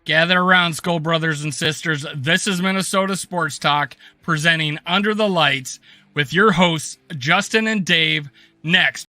Gather around, Skull brothers and sisters. This is Minnesota Sports Talk, presenting Under the Lights with your hosts, Justin and Dave. Next.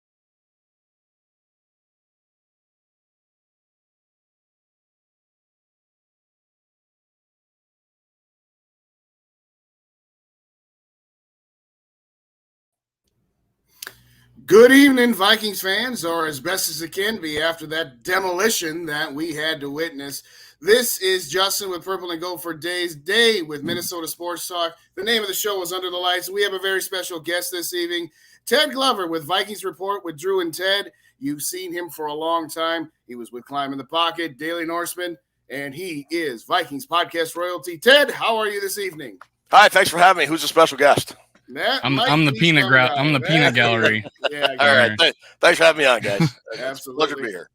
Good evening, Vikings fans, or as best as it can be after that demolition that we had to witness. This is Justin with Purple and Gold for Days Day with Minnesota Sports Talk. The name of the show is Under the Lights. We have a very special guest this evening, Ted Glover with Vikings Report with Drew and Ted. You've seen him for a long time. He was with Climb in the Pocket, Daily Norseman, and he is Vikings podcast royalty. Ted, how are you this evening? Hi, thanks for having me. Who's the special guest? I'm the peanut gallery. Yeah, all right. Thanks for having me on, guys. Absolutely. Pleasure to be here.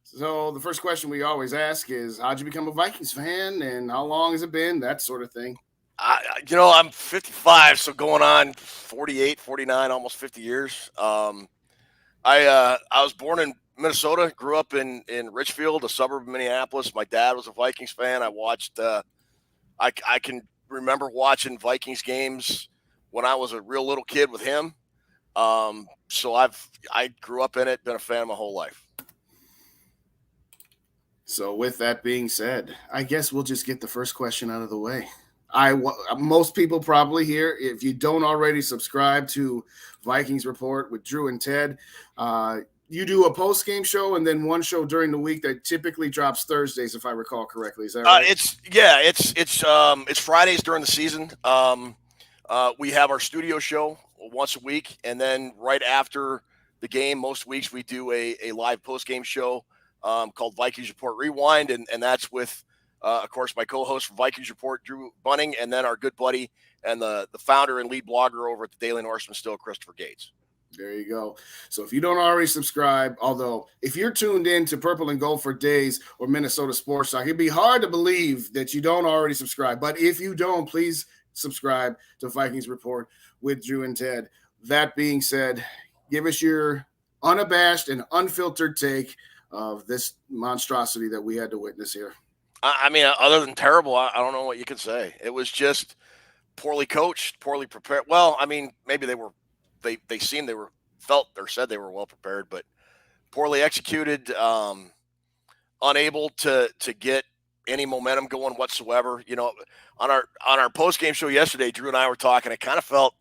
So the first question we always ask is, how'd you become a Vikings fan, and how long has it been? That sort of thing. I'm 55, so going on 48, 49, almost 50 years. I was born in Minnesota, grew up in Richfield, a suburb of Minneapolis. My dad was a Vikings fan. I watched. I can remember watching Vikings games when I was a real little kid with him. So I grew up in it, been a fan my whole life. So with that being said, I guess we'll just get the first question out of the way. Most people probably here, if you don't already subscribe to Vikings Report with Drew and Ted, you do a post-game show and then one show during the week that typically drops Thursdays, if I recall correctly. Is that right? It's Fridays during the season. We have our studio show once a week, and then right after the game, most weeks we do a live post-game show called Vikings Report Rewind, and that's with, of course, my co-host from Vikings Report, Drew Bunning, and then our good buddy and the founder and lead blogger over at the Daily Norseman, still Christopher Gates. There you go. So if you don't already subscribe, although if you're tuned in to Purple and Gold for Days or Minnesota Sports Talk, it'd be hard to believe that you don't already subscribe. But if you don't, please subscribe to Vikings Report with Drew and Ted. That being said, give us your unabashed and unfiltered take of this monstrosity that we had to witness here. I mean, other than terrible, I don't know what you could say. It was just poorly coached, poorly prepared. Well, I mean, maybe they said they were well prepared, but poorly executed, unable to get any momentum going whatsoever. You know, on our post-game show yesterday, Drew and I were talking. It kind of felt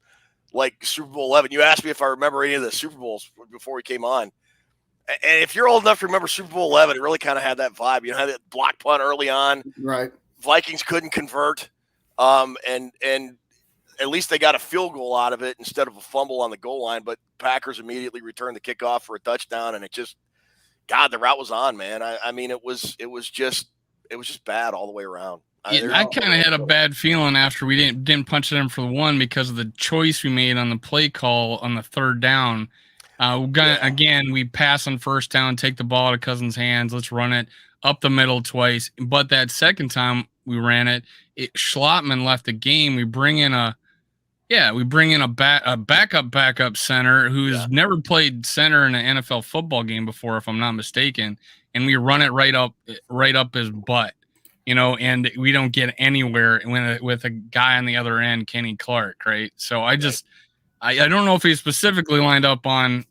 like Super Bowl 11. You asked me if I remember any of the Super Bowls before we came on. And if you're old enough to remember Super Bowl 11, it really kind of had that vibe. You know, had that block punt early on. Right. Vikings couldn't convert. And at least they got a field goal out of it instead of a fumble on the goal line. But Packers immediately returned the kickoff for a touchdown, and it just, God, the route was on, man. I mean, it was just bad all the way around. I kind of had a bad feeling after we didn't punch it in for the one because of the choice we made on the play call on the third down. Again, we pass on first down, take the ball out of Cousins' hands. Let's run it up the middle twice. But that second time we ran it, Schlottman left the game. We bring in a backup center who's never played center in an NFL football game before, if I'm not mistaken, and we run it right up his butt, you know, and we don't get anywhere with a guy on the other end, Kenny Clark, right? So I don't know if he specifically lined up on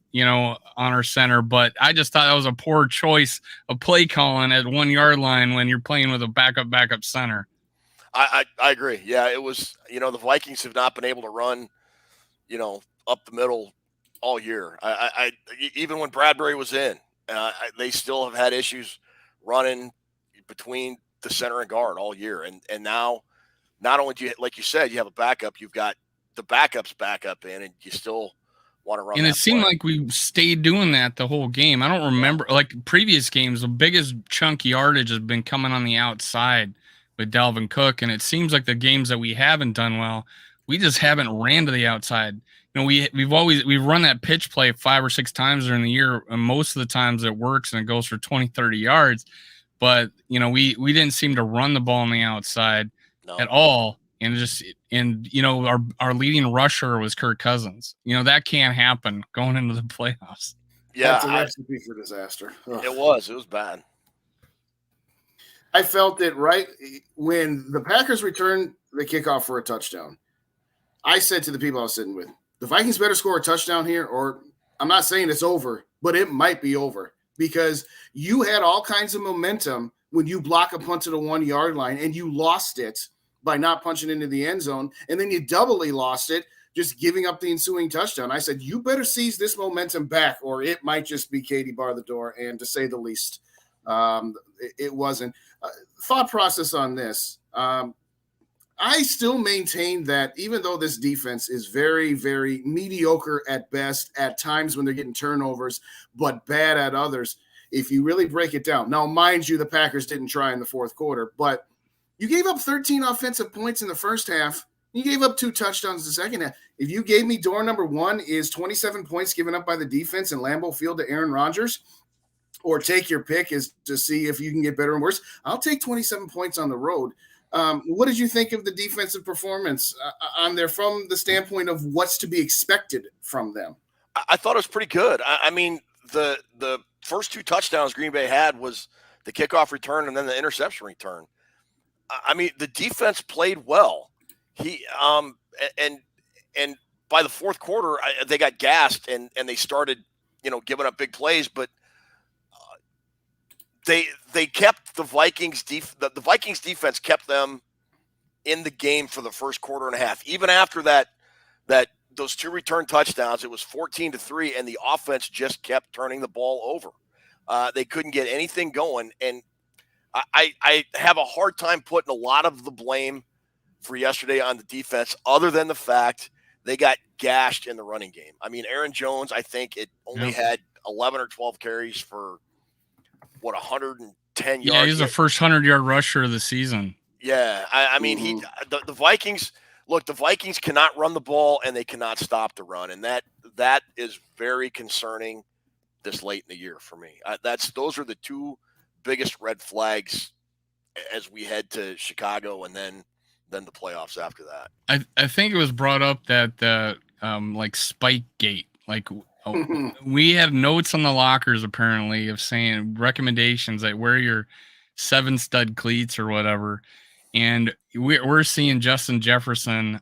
our center, but I just thought that was a poor choice of play calling at 1 yard line when you're playing with a backup center. I agree. Yeah, it was, the Vikings have not been able to run, up the middle all year. I even when Bradbury was in, they still have had issues running between the center and guard all year. And now, not only do you, like you said, you have a backup, you've got the backup's backup in, and you still want to run. And it seemed like we stayed doing that the whole game. I don't remember, like previous games, the biggest chunk yardage has been coming on the outside with Dalvin Cook, and it seems like the games that we haven't done well, we just haven't ran to the outside. You know, we've run that pitch play 5 or 6 times during the year, and most of the times it works and it goes for 20, 30 yards. But we didn't seem to run the ball on the outside at all. And our leading rusher was Kirk Cousins. That can't happen going into the playoffs. Yeah, that's a recipe for disaster. Ugh. It was bad. I felt it right when the Packers returned the kickoff for a touchdown. I said to the people I was sitting with, the Vikings better score a touchdown here, or I'm not saying it's over, but it might be over because you had all kinds of momentum when you block a punt to the 1 yard line and you lost it by not punching into the end zone. And then you doubly lost it just giving up the ensuing touchdown. I said, you better seize this momentum back or it might just be Katie bar the door. And to say the least, it wasn't. Thought process on this. I still maintain that even though this defense is very, very mediocre at best, at times when they're getting turnovers, but bad at others, if you really break it down. Now, mind you, the Packers didn't try in the fourth quarter, but you gave up 13 offensive points in the first half. You gave up 2 touchdowns in the second half. If you gave me door number 1 is 27 points given up by the defense in Lambeau Field to Aaron Rodgers, or take your pick is to see if you can get better and worse, I'll take 27 points on the road. What did you think of the defensive performance on there from the standpoint of what's to be expected from them? I thought it was pretty good. I mean, the first 2 touchdowns Green Bay had was the kickoff return and then the interception return. I mean, the defense played well. And by the fourth quarter, they got gassed and they started, giving up big plays, but they kept the Vikings the Vikings defense kept them in the game for the first quarter and a half. Even after those 2 return touchdowns, it was 14-3, and the offense just kept turning the ball over. They couldn't get anything going, and I have a hard time putting a lot of the blame for yesterday on the defense, other than the fact they got gashed in the running game. I mean, Aaron Jones, I think it only had 11 or 12 carries for 110 yards. Yeah, he's the first 100-yard rusher of the season. Yeah, I mean, the Vikings, look, the Vikings cannot run the ball and they cannot stop the run, and that is very concerning this late in the year for me. Those are the 2 biggest red flags as we head to Chicago and then the playoffs after that. I think it was brought up that the like Spike Gate, like we have notes on the lockers apparently of saying recommendations that wear your 7 stud cleats or whatever, and we're seeing Justin Jefferson.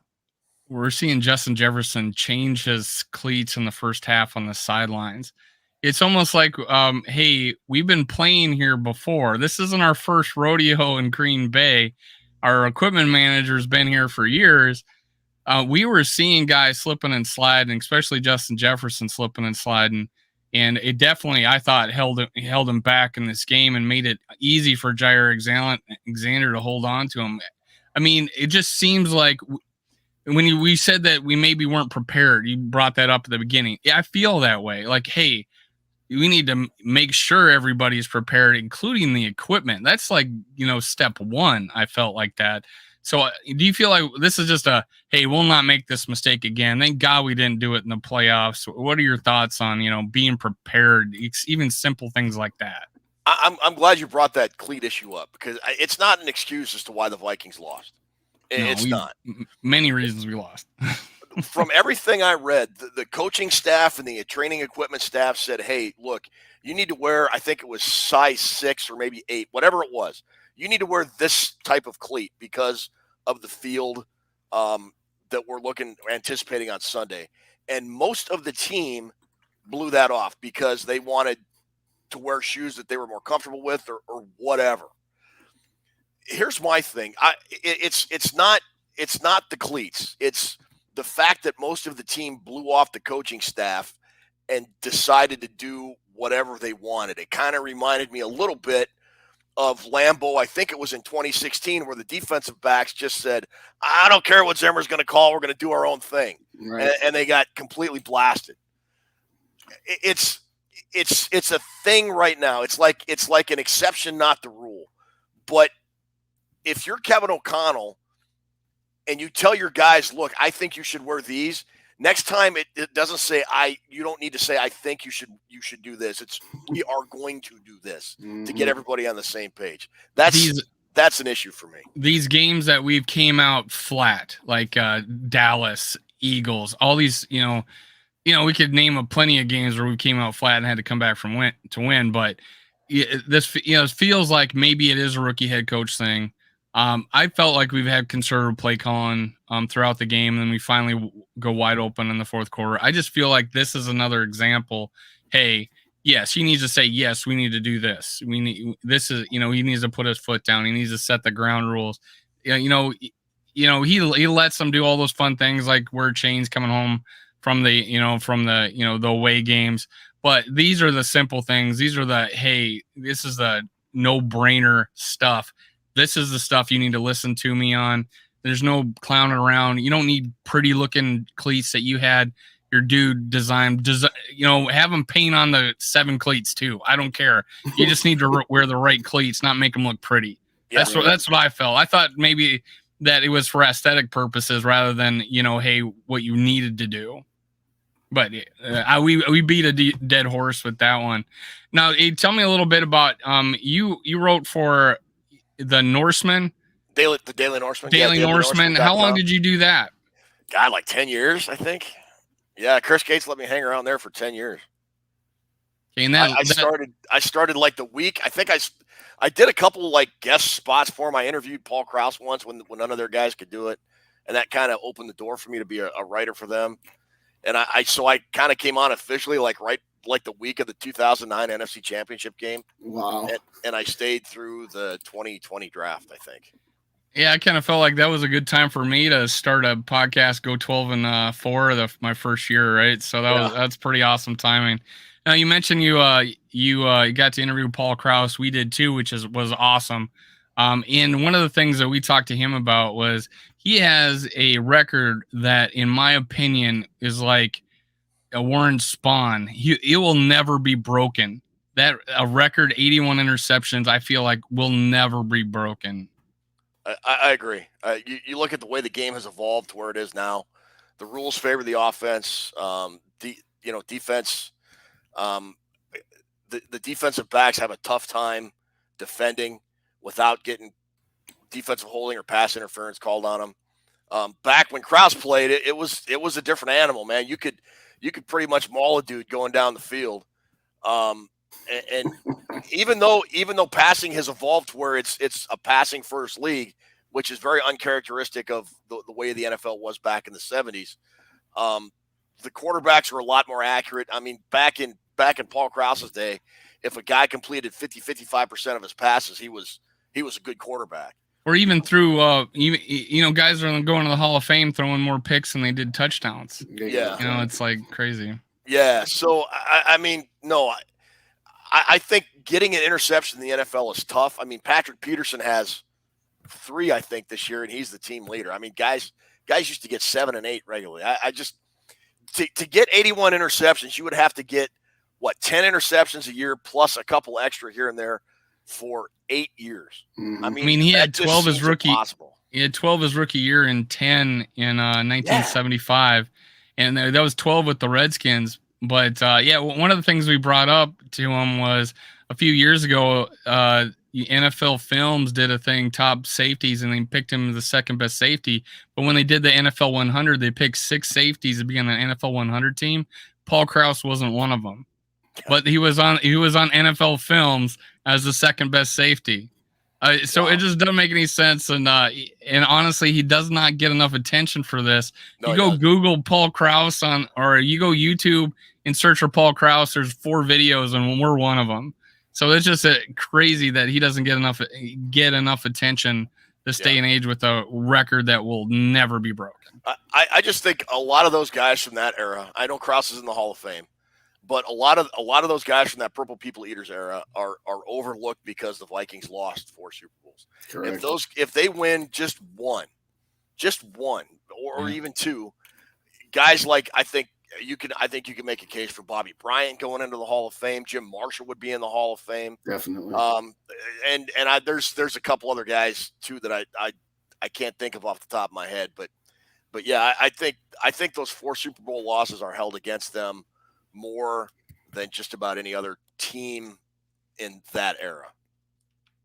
We're seeing Justin Jefferson change his cleats in the first half on the sidelines. It's almost like, hey, we've been playing here before. This isn't our first rodeo in Green Bay. Our equipment manager's been here for years. We were seeing guys slipping and sliding, especially Justin Jefferson slipping and sliding. And it definitely, I thought, held him back in this game and made it easy for Jair Alexander to hold on to him. I mean, it just seems like when we said that we maybe weren't prepared, you brought that up at the beginning. Yeah, I feel that way. Like, hey, we need to make sure everybody's prepared, including the equipment. That's like, step 1. I felt like that. So do you feel like this is just hey, we'll not make this mistake again? Thank God we didn't do it in the playoffs. What are your thoughts on, being prepared, even simple things like that? I'm glad you brought that cleat issue up because it's not an excuse as to why the Vikings lost. It's not. Many reasons we lost. From everything I read, the coaching staff and the training equipment staff said, hey, look, you need to wear, I think it was size 6 or maybe 8, whatever it was. You need to wear this type of cleat because of the field that we're anticipating on Sunday. And most of the team blew that off because they wanted to wear shoes that they were more comfortable with or whatever. Here's my thing. It's not the cleats. It's the fact that most of the team blew off the coaching staff and decided to do whatever they wanted. It kind of reminded me a little bit of Lambeau. I think it was in 2016 where the defensive backs just said, I don't care what Zimmer's going to call. We're going to do our own thing. Right. And they got completely blasted. It's a thing right now. It's like an exception, not the rule. But if you're Kevin O'Connell and you tell your guys, look, I think you should wear these, next time it doesn't say you don't need to say I think you should do this. It's we are going to do this to get everybody on the same page. That's an issue for me. These games that we've came out flat, like Dallas, Eagles, all these, we could name plenty of games where we came out flat and had to come back to win, but this it feels like maybe it is a rookie head coach thing. I felt like we've had conservative play calling throughout the game, and then we finally go wide open in the fourth quarter. I just feel like this is another example. Hey, yes, he needs to say yes. We need to do this. We need this is he needs to put his foot down. He needs to set the ground rules. He lets them do all those fun things like wear chains coming home from the away games. But these are the simple things. These are this is the no-brainer stuff. This is the stuff you need to listen to me on. There's no clowning around. You don't need pretty-looking cleats that you had your dude design. Have them paint on the 7 cleats too. I don't care. You just need to wear the right cleats, not make them look pretty. Yeah, that's what I felt. I thought maybe that it was for aesthetic purposes rather than what you needed to do. But we beat a dead horse with that one. Now, tell me a little bit about you wrote for the Norseman, the Daily Norseman. Daily Norseman. How long did you do that? God, like 10 years, I think. Yeah, Chris Gates let me hang around there for 10 years. Okay, and I started like the week. I think I did a couple like guest spots for him. I interviewed Paul Krause once when none of their guys could do it, and that kind of opened the door for me to be a writer for them. And I kind of came on officially like the week of the 2009 NFC Championship game. Wow. And I stayed through the 2020 draft, I think. Yeah, I kind of felt like that was a good time for me to start a podcast, go 12-4 my first year, right? So that's pretty awesome timing. Now you mentioned you got to interview Paul Krause. We did too, which was awesome. And one of the things that we talked to him about was he has a record that, in my opinion, is like a Warren Spahn. It will never be broken. That a record 81 interceptions, I feel like will never be broken. I agree. You look at the way the game has evolved to where it is now. The rules favor the offense. Defense. The defensive backs have a tough time defending without getting defensive holding or pass interference called on them. Back when Krause played, it was a different animal, man. You could pretty much maul a dude going down the field. And even though passing has evolved to where it's a passing first league, which is very uncharacteristic of the way the NFL was back in the 70s, the quarterbacks were a lot more accurate. I mean, back in Paul Krause's day, if a guy completed 55% of his passes, he was a good quarterback. Or even through, guys are going to the Hall of Fame throwing more picks than they did touchdowns. Yeah. It's like crazy. Yeah. So, I think getting an interception in the NFL is tough. I mean, Patrick Peterson has 3, I think, this year, and he's the team leader. I mean, guys used to get 7 and 8 regularly. I just to get 81 interceptions, you would have to get 10 interceptions a year plus a couple extra here and there for 8 years. Mm-hmm. I mean, he had 12 as rookie. Impossible. He had 12 his rookie year and 10 in 1975, and that was 12 with the Redskins. But one of the things we brought up to him was a few years ago, NFL Films did a thing, top safeties, and they picked him as the second best safety. But when they did the NFL 100, they picked 6 safeties to be on the NFL 100 team. Paul Krause wasn't one of them, but he was on NFL Films as the second best safety. So it just doesn't make any sense, and honestly, he does not get enough attention for this. No, you go Google Paul Krause or you go YouTube and search for Paul Krause. There's 4 videos, and we're one of them. So it's just crazy that he doesn't get enough attention this day and age with a record that will never be broken. I just think a lot of those guys from that era. I know Krause is in the Hall of Fame. But a lot of those guys from that Purple People Eaters era are overlooked because the Vikings lost 4 Super Bowls. Correct. If they win just one, or even 2, guys like I think you can make a case for Bobby Bryant going into the Hall of Fame. Jim Marshall would be in the Hall of Fame. Definitely. There's a couple other guys too that I can't think of off the top of my head, but yeah, I think those 4 Super Bowl losses are held against them more than just about any other team in that era.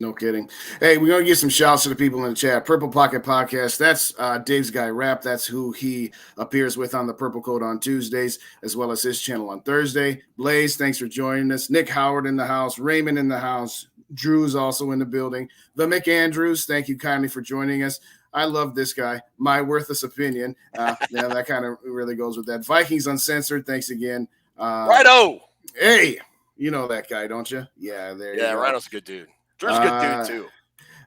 No kidding. Hey, we're going to give some shouts to the people in the chat. Purple Pocket Podcast. That's Dave's Guy Rap. That's who he appears with on the Purple Code on Tuesdays, as well as his channel on Thursday. Blaze, thanks for joining us. Nick Howard in the house. Raymond in the house. Drew's also in the building. The McAndrews, thank you kindly for joining us. I love this guy. My worthless opinion. Yeah, that kind of really goes with that. Vikings Uncensored, thanks again. Righto. Hey, you know that guy, don't you? Yeah, there you go. Yeah, Rhino's a good dude. Drew's a good dude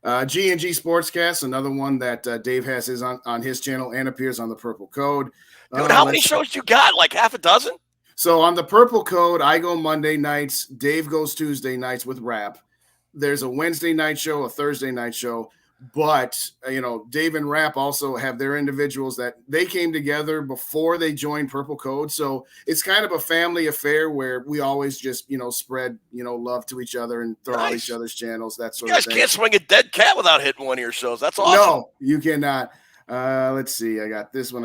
too. G&G Sportscast, another one that Dave has his on his channel and appears on the Purple Code. Dude, how many shows you got? Like half a dozen? So on the Purple Code, I go Monday nights. Dave goes Tuesday nights with rap. There's a Wednesday night show, a Thursday night show. But, Dave and Rap also have their individuals that they came together before they joined Purple Code. So it's kind of a family affair where we always just, spread, love to each other and throw out each other's channels, that sort of thing. You guys can't swing a dead cat without hitting one of your shows. That's awesome. No, you cannot. Let's see. I got this one.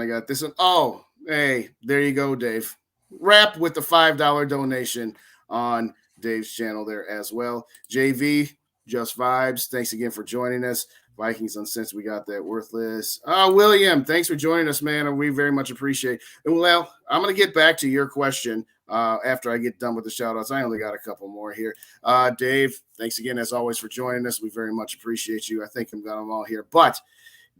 Oh, hey, there you go, Dave. Rap with the $5 donation on Dave's channel there as well. JV, Just Vibes, thanks again for joining us. Vikings Uncensored, we got that. Worthless. William, thanks for joining us, man. We very much appreciate it. Well, I'm going to get back to your question after I get done with the shout-outs. I only got a couple more here. Dave, thanks again, as always, for joining us. We very much appreciate you. I think I've got them all here. But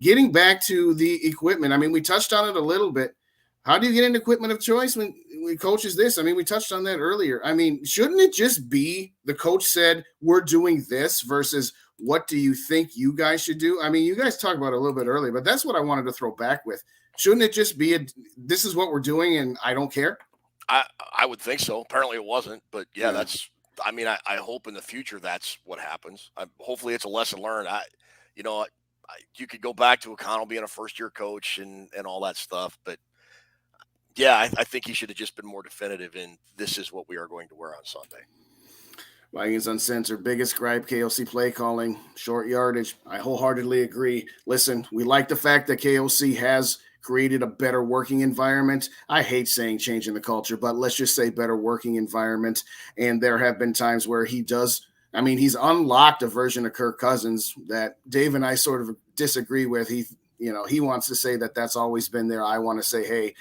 getting back to the equipment, I mean, we touched on it a little bit. How do you get an equipment of choice when coaches this? I mean, we touched on that earlier. I mean, shouldn't it just be the coach said, we're doing this versus what do you think you guys should do? I mean, you guys talked about it a little bit earlier, but that's what I wanted to throw back with. Shouldn't it just be this is what we're doing and I don't care? I would think so. Apparently it wasn't, but yeah. I hope in the future that's what happens. Hopefully it's a lesson learned. You could go back to O'Connell being a first-year coach and all that stuff, but yeah, I think he should have just been more definitive in this is what we are going to wear on Sunday. Vikings Uncensored, biggest gripe, KOC play calling, short yardage. I wholeheartedly agree. Listen, we like the fact that KOC has created a better working environment. I hate saying changing the culture, but let's just say better working environment. And there have been times where he's unlocked a version of Kirk Cousins that Dave and I sort of disagree with. He wants to say that that's always been there. I want to say, hey,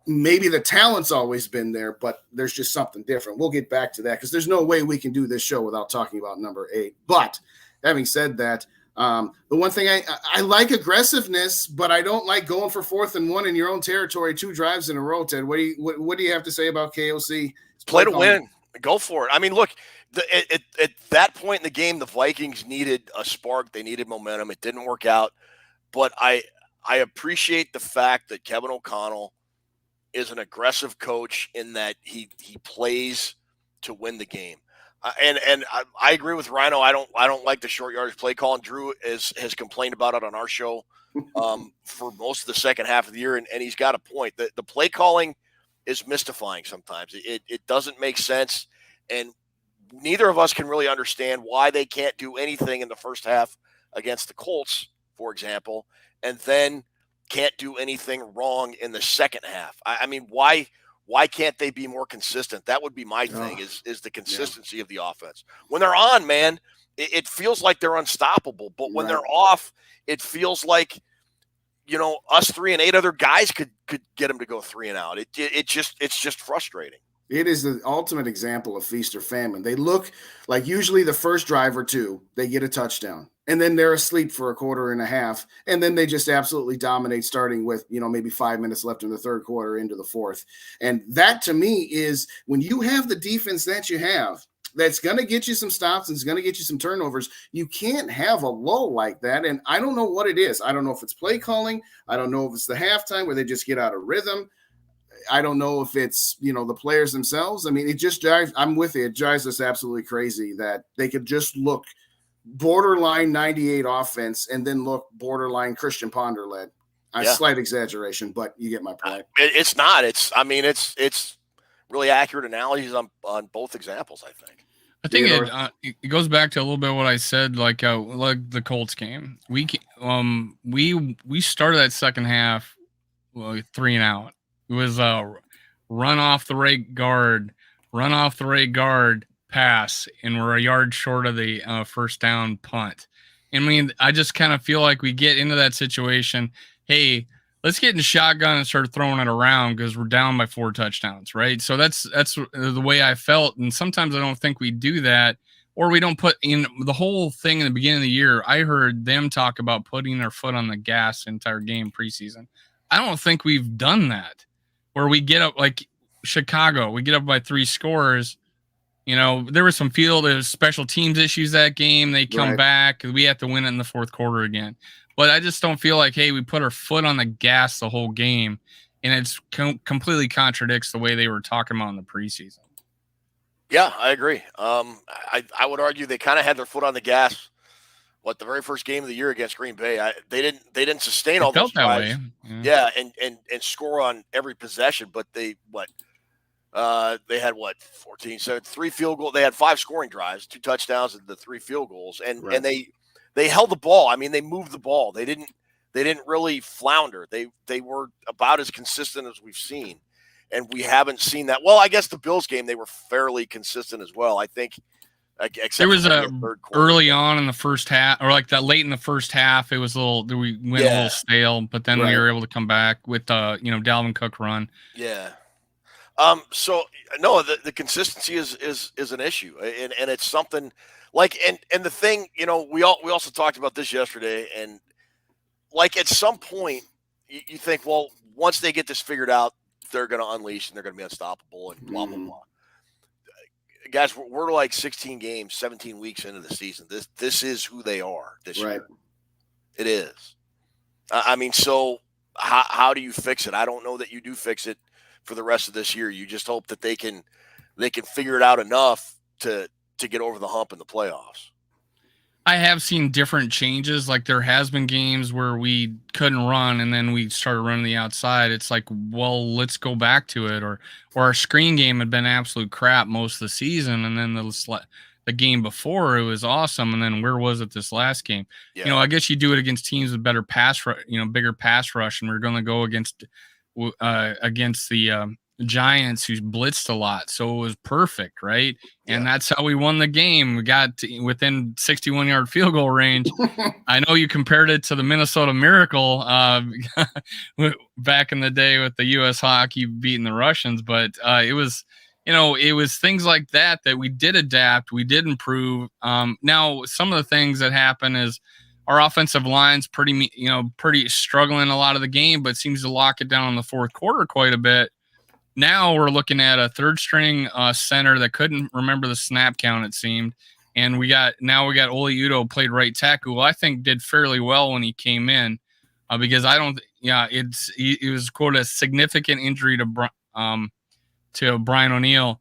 maybe the talent's always been there, but there's just something different. We'll get back to that because there's no way we can do this show without talking about number 8. But having said that, the one thing I like aggressiveness, but I don't like going for 4th and 1 in your own territory, 2 drives in a row. Ted, what do you have to say about KOC? Play to win. Go for it. I mean, look, at that point in the game, the Vikings needed a spark. They needed momentum. It didn't work out, but I appreciate the fact that Kevin O'Connell is an aggressive coach in that he plays to win the game. And I agree with Rhino. I don't like the short yardage play call. And Drew has complained about it on our show for most of the second half of the year. And he's got a point. The play calling is mystifying sometimes. It doesn't make sense. And neither of us can really understand why they can't do anything in the first half against the Colts, for example, and then can't do anything wrong in the second half. I mean, why can't they be more consistent? That would be my thing is the consistency of the offense. When they're on, man, it feels like they're unstoppable. But when they're off, it feels like, us 3 and 8 other guys could get them to go 3 and out. It's just frustrating. It is the ultimate example of feast or famine. They look like usually the first drive or 2, they get a touchdown. And then they're asleep for a quarter and a half. And then they just absolutely dominate starting with, maybe 5 minutes left in the third quarter into the fourth. And that to me is when you have the defense that you have, that's going to get you some stops and it's going to get you some turnovers. You can't have a lull like that. And I don't know what it is. I don't know if it's play calling. I don't know if it's the halftime where they just get out of rhythm. I don't know if it's, the players themselves. I mean, it just drives, I'm with you. It drives us absolutely crazy that they could just look borderline 98 offense and then look borderline Christian Ponder led. Slight exaggeration, but you get my point. It's not. It's really accurate analogies on both examples, I think. I think it goes back to a little bit what I said, like the Colts game. We started that second half 3 and out. It was run off the right guard, pass and we're a yard short of the first down punt. I mean, I just kind of feel like we get into that situation. Hey, let's get in shotgun and start throwing it around because we're down by 4 touchdowns, right? So that's the way I felt. And sometimes I don't think we do that, or we don't put in the whole thing in the beginning of the year. I heard them talk about putting their foot on the gas the entire game preseason. I don't think we've done that, where we get up like Chicago, we get up by 3 scores. There was some there's special teams issues that game. They come back. We have to win it in the fourth quarter again. But I just don't feel like, hey, we put our foot on the gas the whole game, and it's completely contradicts the way they were talking about in the preseason. Yeah, I agree. I would argue they kind of had their foot on the gas. The very first game of the year against Green Bay, they didn't sustain all those drives. Yeah, and score on every possession, but they had 14, 7, 3 field goals. They had 5 scoring drives, 2 touchdowns, and the 3 field goals, and they held the ball. I mean, they moved the ball. They didn't really flounder. They were about as consistent as we've seen, and we haven't seen that. Well, I guess the Bills game they were fairly consistent as well. I think. Except there was early on in the first half, or like that late in the first half, it was we went a little stale, but then we were able to come back with Dalvin Cook run. Yeah. So no, the consistency is an issue, and it's something like and the thing, we also talked about this yesterday, and like at some point you think, well, once they get this figured out, they're going to unleash and they're going to be unstoppable and blah blah blah. Guys, we're like 16 games, 17 weeks into the season. This is who they are this year. It is. I mean, so how do you fix it? I don't know that you do fix it for the rest of this year. You just hope that they can figure it out enough to get over the hump in the playoffs. I have seen different changes. Like there has been games where we couldn't run and then we started running the outside. It's like, well, let's go back to it. Or our screen game had been absolute crap most of the season. And then the game before it was awesome. And then where was it this last game? Yeah. I guess you do it against teams with better bigger pass rush. And we're going to go against the Giants who's blitzed a lot, so it was perfect, right? Yeah. And that's how we won the game. We got within 61-yard field goal range. I know you compared it to the Minnesota Miracle back in the day with the U.S. Hockey beating the Russians, but it was things like that we did adapt, we did improve. Now some of the things that happen is our offensive line's pretty struggling a lot of the game, but seems to lock it down in the fourth quarter quite a bit. Now we're looking at a third string center that couldn't remember the snap count, it seemed. And we got Oli Udoh played right tackle, who I think did fairly well when he came in, because it was quote a significant injury to Brian O'Neill.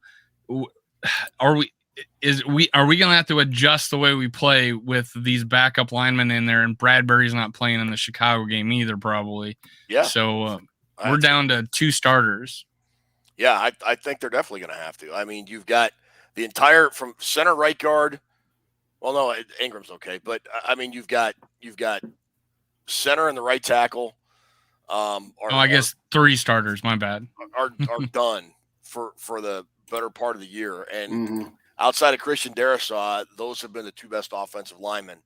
Are we going to have to adjust the way we play with these backup linemen in there? And Bradbury's not playing in the Chicago game either, probably. Yeah. So we're down to 2 starters. Yeah, I think they're definitely going to have to. I mean, you've got the entire from center right guard. Well, no, Ingram's okay, but I mean, you've got center and the right tackle. I guess 3 starters. My bad. Are done for the better part of the year, and outside of Christian Darrisaw, those have been the 2 best offensive linemen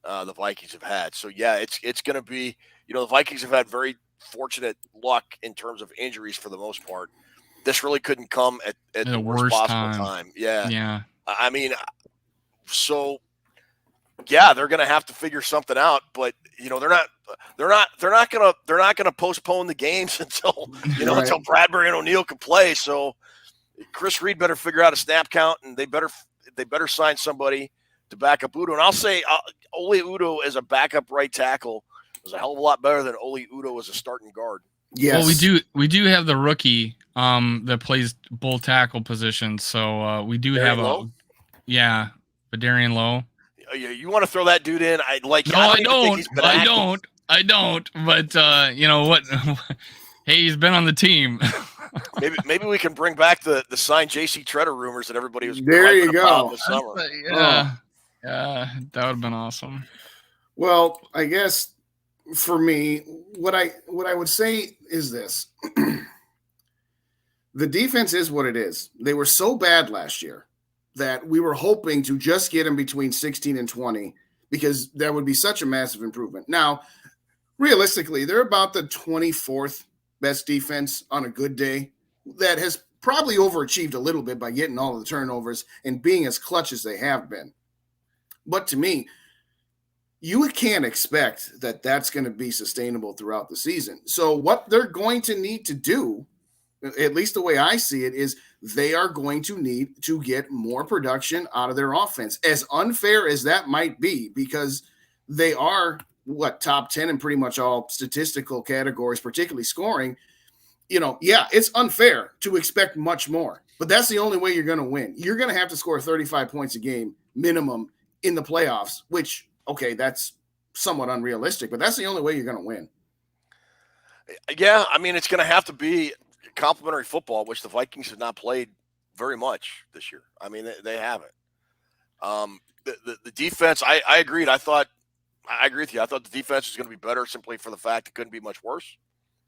the Vikings have had. So yeah, it's going to be. The Vikings have had very fortunate luck in terms of injuries for the most part. This really couldn't come at the worst possible time. Yeah. I mean, so yeah, they're going to have to figure something out, but they're not going to postpone the games until until Bradbury and O'Neill can play. So Chris Reed better figure out a snap count, and they better sign somebody to back up Udoh. And I'll say Oli Udoh as a backup right tackle was a hell of a lot better than Oli Udoh as a starting guard. Yes. Well, we do have the rookie that plays both tackle positions, so we do have Darian Lowe. Yeah, you want to throw that dude in? I don't. But you know what? Hey, he's been on the team. maybe we can bring back the signed JC Treader rumors that everybody was. There you go. This summer. Yeah, that would have been awesome. Well, I guess for me, what I would say is this: the defense is what it is. They were so bad last year that we were hoping to just get them between 16 and 20 because that would be such a massive improvement. Now, realistically, they're about the 24th best defense on a good day that has probably overachieved a little bit by getting all of the turnovers and being as clutch as they have been. But to me, you can't expect that that's going to be sustainable throughout the season. So what they're going to need to do, at least the way I see it, is they are going to need to get more production out of their offense, as unfair as that might be, because they are top 10 in pretty much all statistical categories, particularly scoring. Yeah, it's unfair to expect much more, but that's the only way you're going to win. You're going to have to score 35 points a game minimum in the playoffs, which, okay, that's somewhat unrealistic, but that's the only way you're going to win. Yeah, I mean, it's going to have to be complementary football, which the Vikings have not played very much this year. I mean, they haven't. The defense, I agreed. I agree with you. I thought the defense was going to be better simply for the fact it couldn't be much worse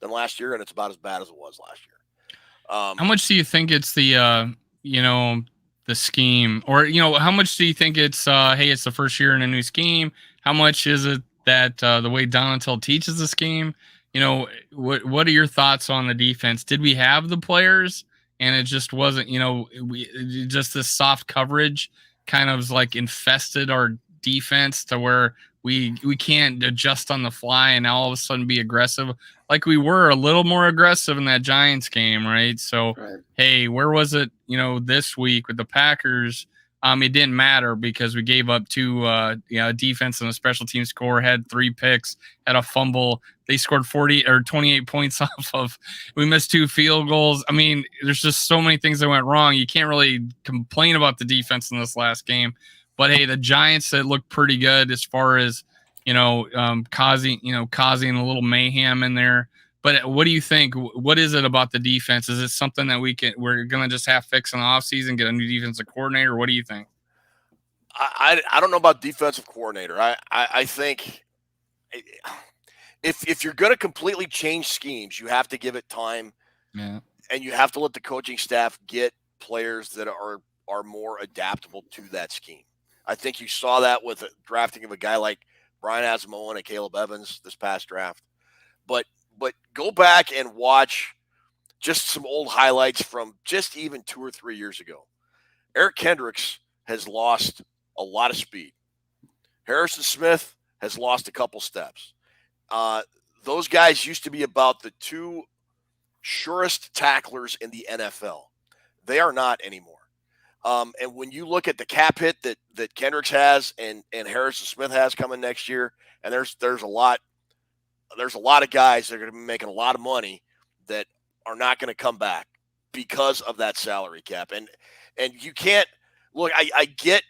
than last year, and it's about as bad as it was last year. How much do you think it's the the scheme, or how much do you think it's hey, it's the first year in a new scheme? How much is it that the way Donatel teaches the scheme? What are your thoughts on the defense? Did we have the players, and it just wasn't? Just this soft coverage kind of like infested our defense to where we can't adjust on the fly and now all of a sudden be aggressive like we were a little more aggressive in that Giants game, right? So, right. Hey, where was it, this week with the Packers? It didn't matter because we gave up two defense and a special team score, had 3 picks, had a fumble. They scored 40 or 28 points off of. We missed 2 field goals. I mean, there's just so many things that went wrong. You can't really complain about the defense in this last game. But hey, the Giants that looked pretty good as far as causing a little mayhem in there. But what do you think? What is it about the defense? Is it something that we're gonna just have fix in the offseason, get a new defensive coordinator? What do you think? I don't know about defensive coordinator. I think if you're gonna completely change schemes, you have to give it time. Yeah. And you have to let the coaching staff get players that are more adaptable to that scheme. I think you saw that with the drafting of a guy like Brian Asamoah and Caleb Evans this past draft. But go back and watch just some old highlights from just even 2 or 3 years ago. Eric Kendricks has lost a lot of speed. Harrison Smith has lost a couple steps. Those guys used to be about the 2 surest tacklers in the NFL. They are not anymore. And when you look at the cap hit that Kendricks has and Harrison Smith has coming next year, and there's a lot of guys that are going to be making a lot of money that are not going to come back because of that salary cap. And you can't look. I get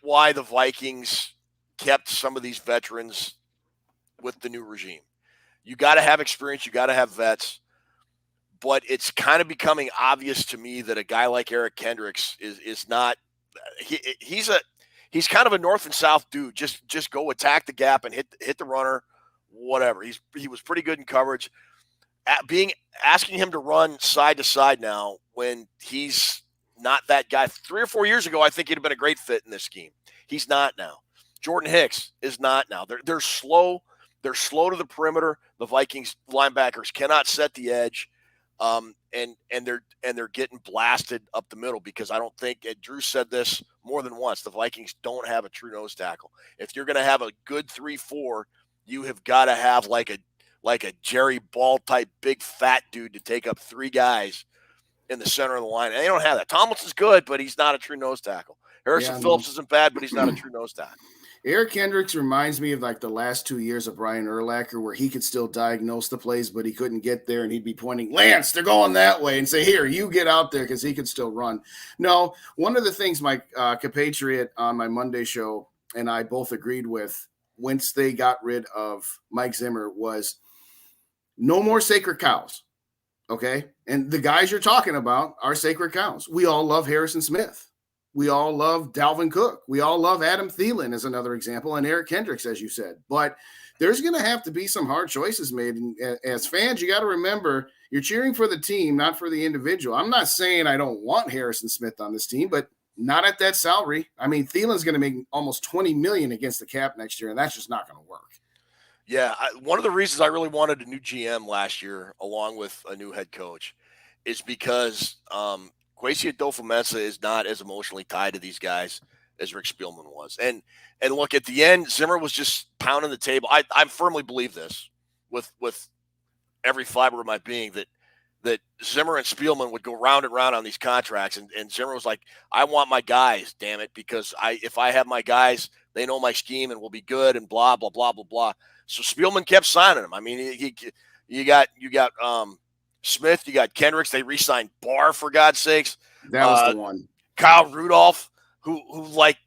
why the Vikings kept some of these veterans with the new regime. You got to have experience. You got to have vets. But it's kind of becoming obvious to me that a guy like Eric Kendricks is not. He's kind of a north and south dude. Just go attack the gap and hit the runner, whatever. He was pretty good in coverage. Asking him to run side to side now when he's not that guy. 3 or 4 years ago, I think he'd have been a great fit in this scheme. He's not now. Jordan Hicks is not now. They're slow. They're slow to the perimeter. The Vikings linebackers cannot set the edge. And they're getting blasted up the middle because I don't think Drew said this more than once. The Vikings don't have a true nose tackle. If you're going to have a good 3-4, you have got to have like a Jerry Ball type big fat dude to take up 3 guys in the center of the line. And they don't have that. Tomlinson's good, but he's not a true nose tackle. Harrison Phillips isn't bad, but he's not a true nose tackle. Eric Kendricks reminds me of like the last 2 years of Brian Urlacher, where he could still diagnose the plays, but he couldn't get there, and he'd be pointing, Lance, they're going that way, and say, here, you get out there, because he could still run. No, one of the things my compatriot on my Monday show and I both agreed with once they got rid of Mike Zimmer was no more sacred cows, okay? And the guys you're talking about are sacred cows. We all love Harrison Smith. We all love Dalvin Cook. We all love Adam Thielen as another example, and Eric Kendricks, as you said. But there's going to have to be some hard choices made. And as fans, you got to remember you're cheering for the team, not for the individual. I'm not saying I don't want Harrison Smith on this team, but not at that salary. I mean, Thielen's going to make almost $20 million against the cap next year, and that's just not going to work. Yeah, one of the reasons I really wanted a new GM last year, along with a new head coach, is because Kwesi Adolfo-Mensah is not as emotionally tied to these guys as Rick Spielman was. And look, at the end, Zimmer was just pounding the table. I firmly believe this with every fiber of my being that Zimmer and Spielman would go round and round on these contracts. And Zimmer was like, I want my guys, damn it, because if I have my guys, they know my scheme and will be good and blah, blah, blah, blah, blah. So Spielman kept signing them. I mean, you got Smith, you got Kendricks. They re-signed Barr, for God's sakes. That was the one. Kyle Rudolph, who like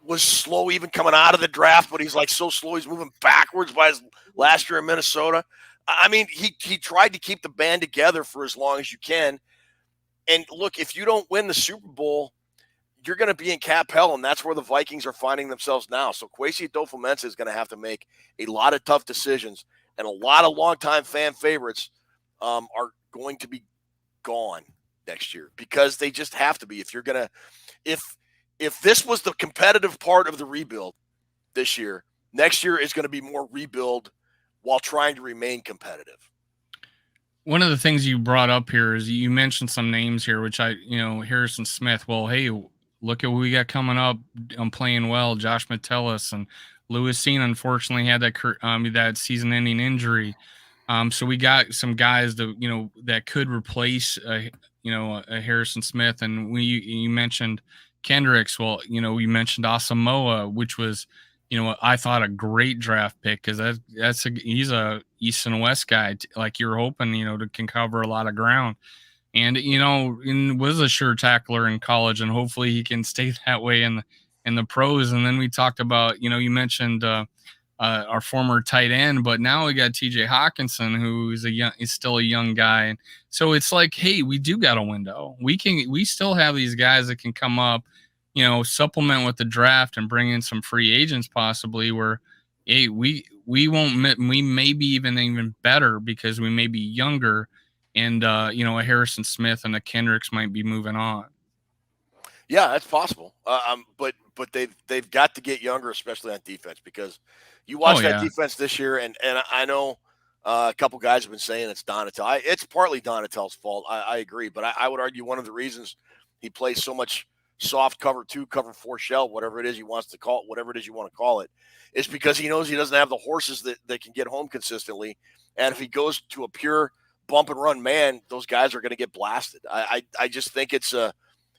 was slow even coming out of the draft, but he's like so slow he's moving backwards by his last year in Minnesota. I mean, he tried to keep the band together for as long as you can. And look, if you don't win the Super Bowl, you're going to be in cap hell, and that's where the Vikings are finding themselves now. So Kwesi Adolfo-Mensah is going to have to make a lot of tough decisions, and a lot of longtime fan favorites are going to be gone next year because they just have to be. If you're going to – if this was the competitive part of the rebuild this year, next year is going to be more rebuild while trying to remain competitive. One of the things you brought up here is you mentioned some names here, which Harrison Smith. Well, hey, look at what we got coming up. I'm playing well. Josh Metellus and Lewis Cine, unfortunately, had that season-ending injury. So we got some guys that could replace a Harrison Smith. And you mentioned Kendricks. Well, you mentioned Asamoah, which was, I thought a great draft pick because he's a East and West guy, like you're hoping, can cover a lot of ground. And, was a sure tackler in college, and hopefully he can stay that way in the pros. And then we talked about, you mentioned our former tight end, but now we got TJ Hawkinson, who's is still a young guy. And so it's like, hey, we do got a window. We still have these guys that can come up, supplement with the draft and bring in some free agents possibly where, hey, we may be even better because we may be younger. And, a Harrison Smith and a Kendricks might be moving on. Yeah, that's possible. But they've got to get younger, especially on defense, because you watch that defense this year, and I know a couple guys have been saying it's Donatel. It's partly Donatel's fault. I agree, but I would argue one of the reasons he plays so much soft cover 2, cover 4 shell, whatever it is he wants to call it, whatever it is you want to call it, is because he knows he doesn't have the horses that can get home consistently. And if he goes to a pure bump and run man, those guys are going to get blasted. I just think it's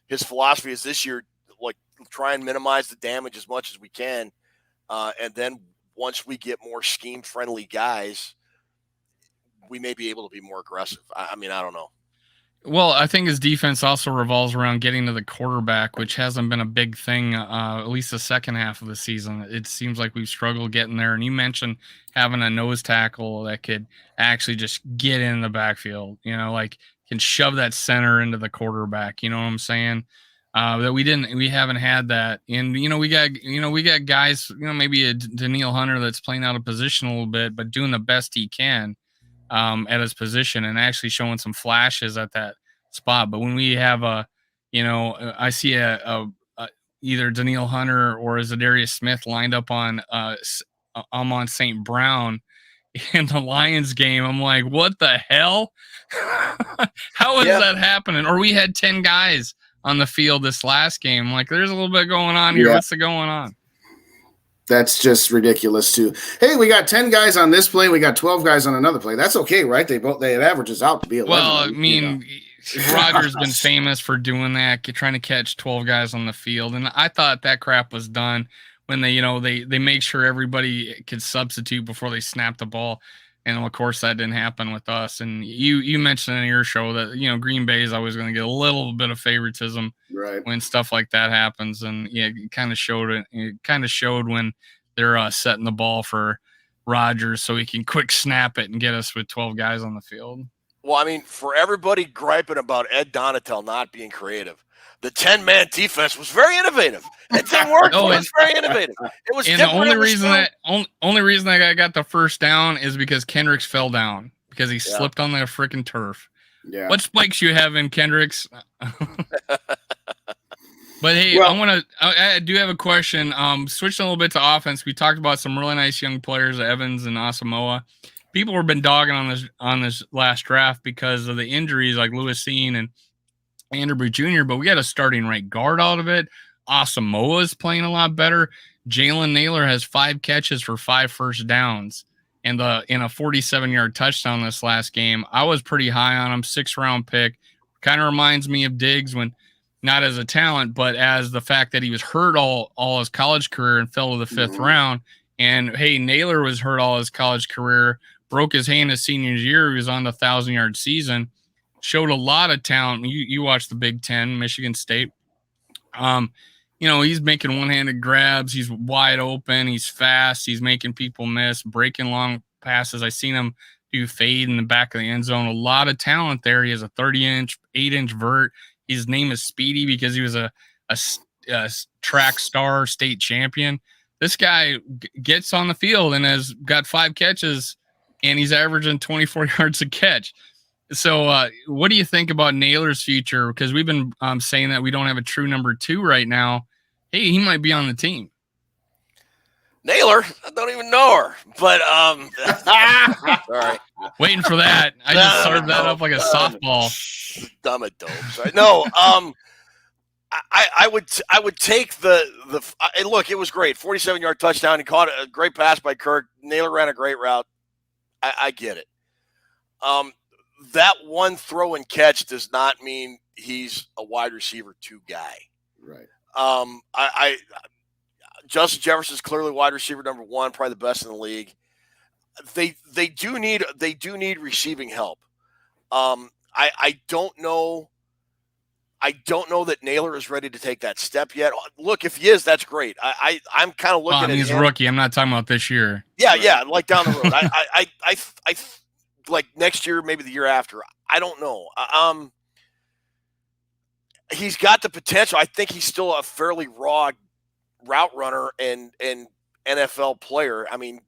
his philosophy is this year, like, try and minimize the damage as much as we can. And then once we get more scheme friendly guys, we may be able to be more aggressive. I mean, I don't know. Well, I think his defense also revolves around getting to the quarterback, which hasn't been a big thing, at least the second half of the season. It seems like we've struggled getting there. And you mentioned having a nose tackle that could actually just get in the backfield, like can shove that center into the quarterback. You know what I'm saying? That we haven't had that. And, we got guys, maybe a Daniil Hunter that's playing out of position a little bit, but doing the best he can. At his position and actually showing some flashes at that spot. But when we have I see either Daniil Hunter or Zadarius Smith lined up on St. Brown in the Lions game, I'm like, what the hell? How is that happening? Or we had 10 guys on the field this last game. Like, there's a little bit going on here. What's going on? That's just ridiculous too. Hey, we got 10 guys on this play. We got 12 guys on another play. That's okay, right? It averages out to be 11. Well, I mean, Rodgers been famous for doing that, trying to catch 12 guys on the field. And I thought that crap was done when they make sure everybody could substitute before they snap the ball. And of course that didn't happen with us. And you mentioned in your show that, Green Bay is always going to get a little bit of favoritism when stuff like that happens. And it kind of showed it. It kind of showed when they're setting the ball for Rodgers so he can quick snap it and get us with 12 guys on the field. Well, I mean, for everybody griping about Ed Donatel not being creative, the 10-man defense was very innovative. It didn't work. It was very innovative. It was. And the only reason that I got the first down is because Kendricks fell down because he slipped on the freaking turf. Yeah. What spikes you have in Kendricks? But hey, Well, I do have a question. Switching a little bit to offense, we talked about some really nice young players, Evans and Asamoah. People have been dogging on this last draft because of the injuries, like Lewis Seen and Anderby Jr., but we got a starting right guard out of it. Asamoah is playing a lot better. Jalen Naylor has 5 catches for 5 first downs and in a 47-yard touchdown this last game. I was pretty high on him, 6th-round pick. Kind of reminds me of Diggs when not as a talent, but as the fact that he was hurt all his college career and fell to the 5th round. And hey, Naylor was hurt all his college career, broke his hand his senior year. He was on the 1,000-yard season. Showed a lot of talent. You watched the Big Ten, Michigan State. He's making one-handed grabs. He's wide open. He's fast. He's making people miss, breaking long passes. I seen him do fade in the back of the end zone. A lot of talent there. He has a 30-inch, 8-inch vert. His name is Speedy because he was a track star, state champion. This guy gets on the field and has got 5 catches, and he's averaging 24 yards a catch. So what do you think about Naylor's future? Because we've been saying that we don't have a true number 2 right now. Hey, he might be on the team. Naylor, I don't even know her, but sorry. Waiting for that. I just served that up like a softball. Dumb it, dope. Sorry. No, I would take the look. It was great. 47-yard touchdown. He caught a great pass by Kirk. Naylor ran a great route. I get it. That one throw and catch does not mean he's a wide receiver 2 guy. Right. Justin Jefferson's clearly wide receiver number 1, probably the best in the league. They do need receiving help. I don't know that Naylor is ready to take that step yet. Look, if he is, that's great. I'm kind of looking at he's him. a rookie. I'm not talking about this year. Yeah, yeah, like down the road. I like next year, maybe the year after. I don't know. He's got the potential. I think he's still a fairly raw route runner and NFL player. I mean,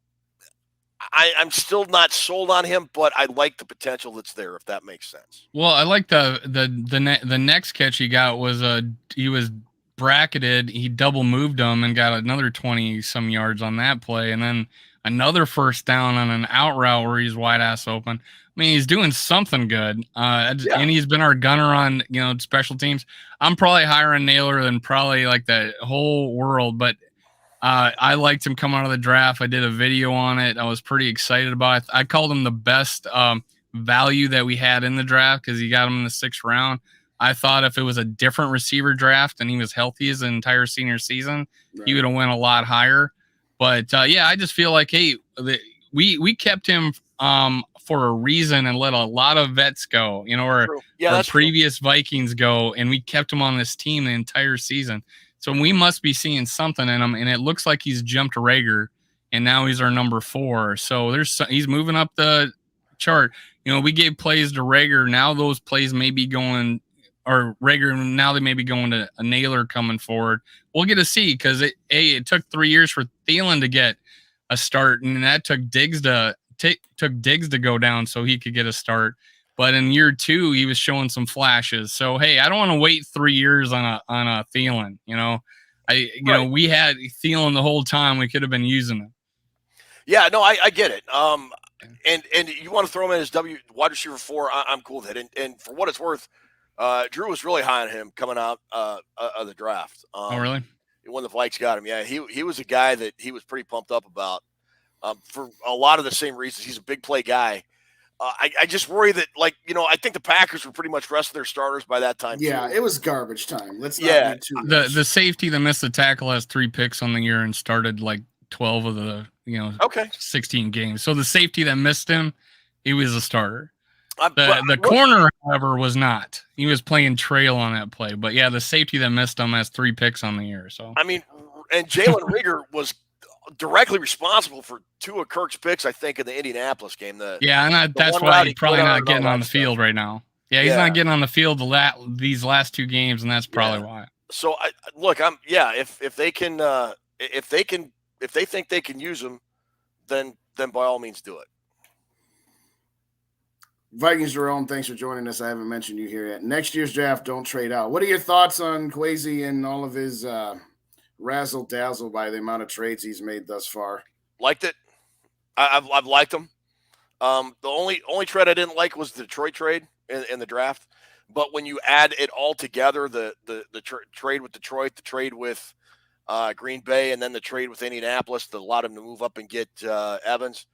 I'm still not sold on him, but I like the potential that's there, if that makes sense. Well, I like the next catch he got was he was bracketed. He double moved him and got another 20 some yards on that play, and then another first down on an out route where he's wide ass open. I mean, he's doing something good, and he's been our gunner on special teams. I'm probably higher on Naylor than probably like the whole world, but I liked him coming out of the draft. I did a video on it. I was pretty excited about it. I called him the best value that we had in the draft because he got him in the 6th round. I thought if it was a different receiver draft and he was healthy his entire senior season, he would have went a lot higher. But I just feel like, hey, we kept him for a reason and let a lot of vets go, or previous Vikings go, and we kept him on this team the entire season. So we must be seeing something in him, and it looks like he's jumped Rager, and now he's our number 4. So he's moving up the chart. We gave plays to Rager. Now those plays may be going, or Rager. Now they may be going to a Naylor coming forward. We'll get to see because it took 3 years for Thielen to get a start, and that took Diggs to go down so he could get a start. But in year 2, he was showing some flashes. So hey, I don't want to wait 3 years on a Thielen. We had Thielen the whole time. We could have been using him. Yeah, no, I get it. And you want to throw him in as wide receiver 4? I'm cool with it. And for what it's worth, Drew was really high on him coming out of the draft. Oh, really? When the Vikes got him, yeah, he was a guy that he was pretty pumped up about for a lot of the same reasons. He's a big play guy. I just worry that, I think the Packers were pretty much resting their starters by that time. Yeah, too. It was garbage time. Let's not do too much. The safety that missed the tackle has 3 picks on the year and started like 12 of the 16 games. So the safety that missed him, he was a starter. The corner, however, was not. He was playing trail on that play. But yeah, the safety that missed him has 3 picks on the year. So I mean, and Jalen Rager was directly responsible for 2 of Kirk's picks, I think, in the Indianapolis game. That's why he's probably not getting on the field right now. Yeah, he's not getting on the field these last 2 games, and that's probably why. So if they think they can use him, then by all means do it. Vikings Jerome, thanks for joining us. I haven't mentioned you here yet. Next year's draft, don't trade out. What are your thoughts on Kwesi and all of his razzle dazzle by the amount of trades he's made thus far? Liked it. I've liked him. The only trade I didn't like was the Detroit trade in the draft. But when you add it all together, the trade with Detroit, the trade with Green Bay, and then the trade with Indianapolis that allowed him to move up and get Evans,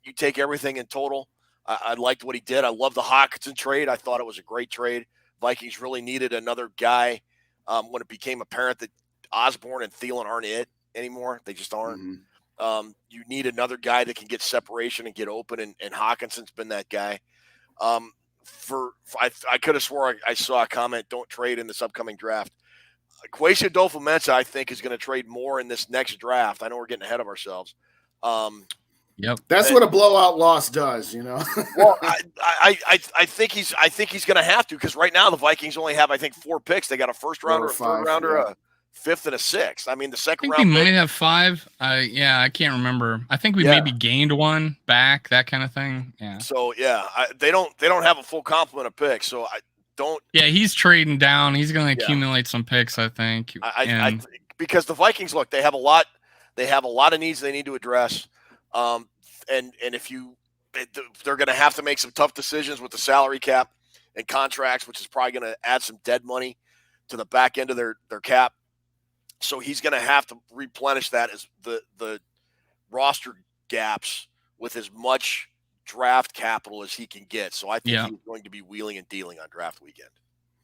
you take everything in total. I liked what he did. I love the Hockenson trade. I thought it was a great trade. Vikings really needed another guy when it became apparent that Osborne and Thielen aren't it anymore. They just aren't. Mm-hmm. You need another guy that can get separation and get open, and Hockenson's been that guy. I could have swore I saw a comment, don't trade in this upcoming draft. Kwesi Adolfo-Mensah, I think, is going to trade more in this next draft. I know we're getting ahead of ourselves. Yep, that's what a blowout loss does, you know. Well, I think he's going to have to, because right now the Vikings only have, I think, 4 picks. They got a first rounder, a third rounder, a fifth, and a sixth. I mean, the second round. We might have 5. I can't remember. I think we maybe gained 1 back, that kind of thing. Yeah. So they don't have a full complement of picks. So I don't. Yeah, he's trading down. He's going to accumulate some picks, I think. Because the Vikings, look, they have a lot. They have a lot of needs they need to address. And if they're going to have to make some tough decisions with the salary cap and contracts, which is probably going to add some dead money to the back end of their cap. So he's going to have to replenish that as the roster gaps with as much draft capital as he can get. So I think he's going to be wheeling and dealing on draft weekend.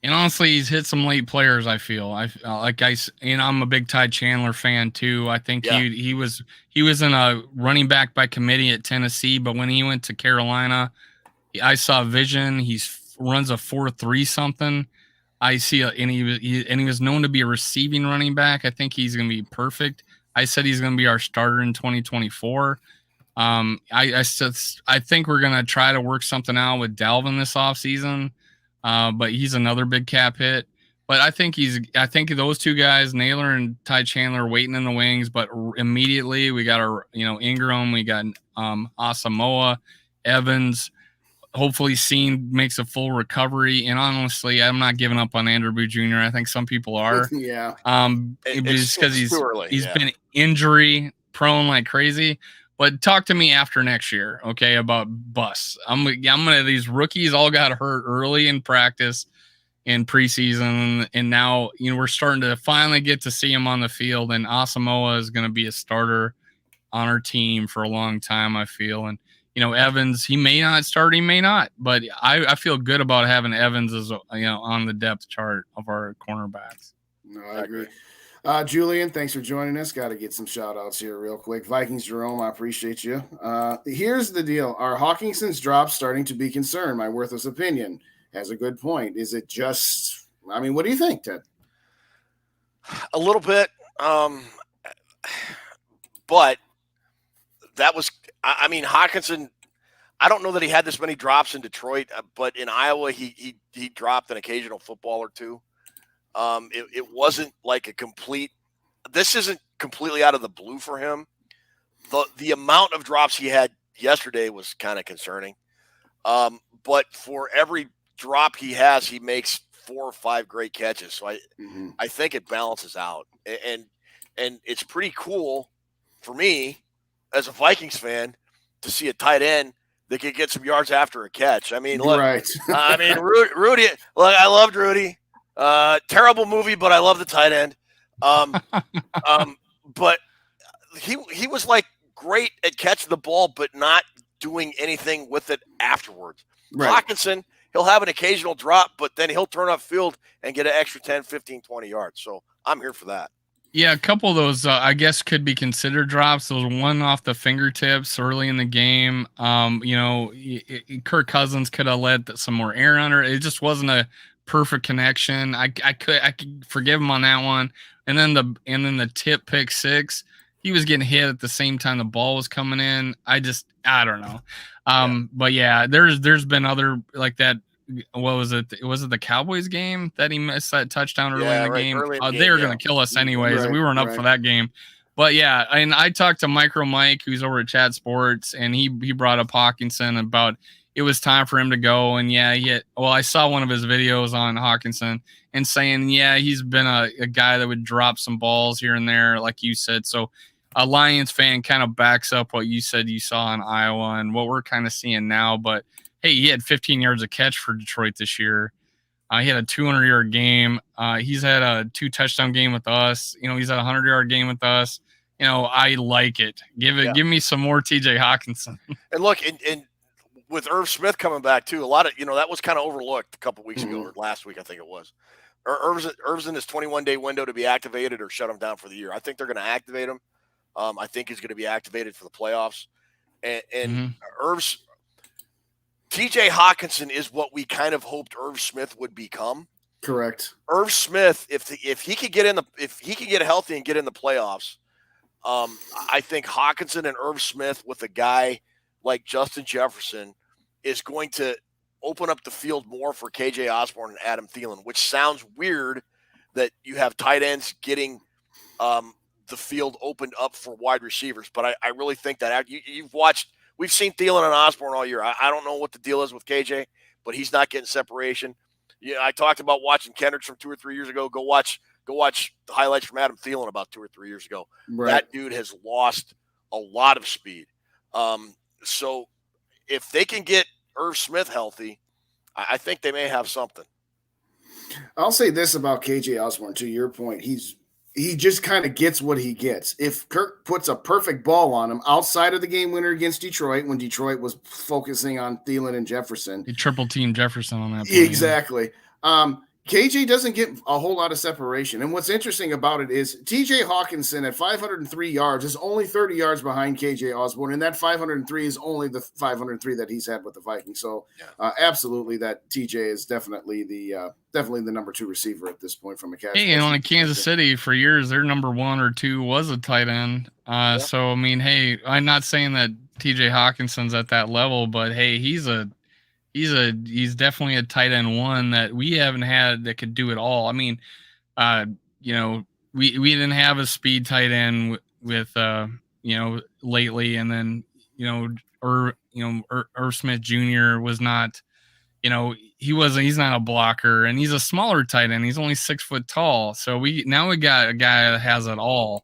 And honestly, he's hit some late players. I feel I'm a big Ty Chandler fan too. I think he was in a running back by committee at Tennessee, but when he went to Carolina, I saw vision. He runs a 4.3 something. I see, and he was known to be a receiving running back. I think he's going to be perfect. I said he's going to be our starter in 2024. I think we're going to try to work something out with Dalvin this offseason. But he's another big cap hit. But I think those 2 guys, Naylor and Ty Chandler, waiting in the wings. But immediately we got our, Ingram, we got Asamoah, Evans. Hopefully, Scene makes a full recovery. And honestly, I'm not giving up on Andrew Booth Jr. I think some people are. Yeah. Because he's been injury prone like crazy. But talk to me after next year, okay, about busts. I'm gonna these rookies all got hurt early in practice in preseason, and now we're starting to finally get to see him on the field. And Asamoah is going to be a starter on our team for a long time, I feel. And Evans, he may not start, he may not, but I feel good about having Evans as on the depth chart of our cornerbacks. No, I agree. Julian, thanks for joining us. Got to get some shout outs here real quick. Vikings Jerome, I appreciate you. Here's the deal. Are Hawkinson's drops starting to be concerned? My worthless opinion has a good point. Is it just, what do you think, Ted? A little bit. But that was, Hockenson, I don't know that he had this many drops in Detroit, but in Iowa, he dropped an occasional football or 2. It wasn't like a complete. This isn't completely out of the blue for him. The amount of drops he had yesterday was kind of concerning. But for every drop he has, he makes 4 or 5 great catches. So I think it balances out, and it's pretty cool for me as a Vikings fan to see a tight end that can get some yards after a catch. Look, right. Rudy. Look, I loved Rudy. Terrible movie, but I love the tight end. But he was like great at catching the ball, but not doing anything with it afterwards. Right. Hockenson, he'll have an occasional drop, but then he'll turn upfield and get an extra 10, 15, 20 yards. So I'm here for that. Yeah, a couple of those, I guess, could be considered drops. There was one off the fingertips early in the game. Kirk Cousins could have let some more air under. It just wasn't a perfect connection. I could forgive him on that one. And then the tip pick 6, he was getting hit at the same time the ball was coming in. I don't know. But yeah, there's been other like that. What was it? Was it the Cowboys game that he missed that touchdown early in the game? They were going to kill us anyways. Right, we weren't up for that game. But yeah, and I talked to Micro Mike, who's over at Chat Sports, and he brought up Hockenson about it was time for him to go. And yeah, I saw one of his videos on Hawkinson and saying, yeah, he's been a guy that would drop some balls here and there, like you said. So a Lions fan kind of backs up what you said you saw in Iowa and what we're kind of seeing now. But hey, he had 15 yards of catch for Detroit this year. He had a 200-yard game. He's had a 2-touchdown game with us. He's had a 100-yard game with us. I like it. Give me some more TJ Hawkinson. And look, and with Irv Smith coming back too, a lot of that was kind of overlooked a couple weeks ago or last week, I think it was. Irv's in this 21-day window to be activated or shut him down for the year. I think they're going to activate him. I think he's going to be activated for the playoffs. And Irv's TJ Hawkinson is what we kind of hoped Irv Smith would become. Correct. Irv Smith, if he could get healthy and get in the playoffs, I think Hawkinson and Irv Smith with a guy like Justin Jefferson is going to open up the field more for KJ Osborne and Adam Thielen, which sounds weird that you have tight ends getting the field opened up for wide receivers. But I really think that we've seen Thielen and Osborne all year. I don't know what the deal is with KJ, but he's not getting separation. Yeah, I talked about watching Kendricks from 2 or 3 years ago. Go watch the highlights from Adam Thielen about 2 or 3 years ago. Right. That dude has lost a lot of speed. So if they can get Irv Smith healthy, I think they may have something. I'll say this about KJ Osborne, to your point. He just kind of gets what he gets. If Kirk puts a perfect ball on him outside of the game winner against Detroit, when Detroit was focusing on Thielen and Jefferson. He triple team Jefferson on that. Exactly. KJ doesn't get a whole lot of separation. And what's interesting about it is TJ Hawkinson at 503 yards is only 30 yards behind KJ Osborne. And that 503 is only the 503 that he's had with the Vikings. So absolutely that TJ is definitely the number 2 receiver at this point from a catch. Hey, in Kansas City for years, their number 1 or 2 was a tight end. So, I mean, hey, I'm not saying that TJ Hawkinson's at that level, but hey, he's definitely a tight end 1 that we haven't had that could do it all. I mean, we didn't have a speed tight end with lately, and then Irv Smith Jr. was not, he's not a blocker, and he's a smaller tight end. He's only 6 foot tall. So we got a guy that has it all.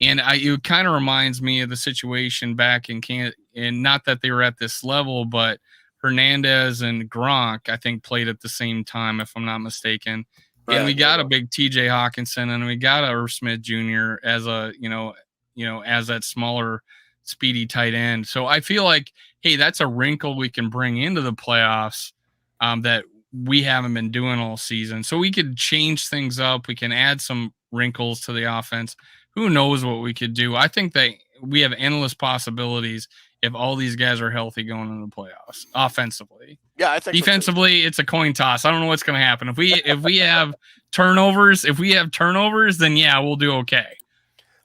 And it kind of reminds me of the situation back in Canada, and not that they were at this level, but Hernandez and Gronk, I think, played at the same time, if I'm not mistaken. Right. And we got a big TJ Hawkinson, and we got a Irv Smith Jr. as a, as that smaller, speedy tight end. So I feel like, hey, that's a wrinkle we can bring into the playoffs that we haven't been doing all season. So we could change things up. We can add some wrinkles to the offense. Who knows what we could do? I think that we have endless possibilities if all these guys are healthy going into the playoffs offensively. Yeah, I think defensively, it's a coin toss. I don't know what's going to happen. If we have turnovers, then yeah, we'll do okay.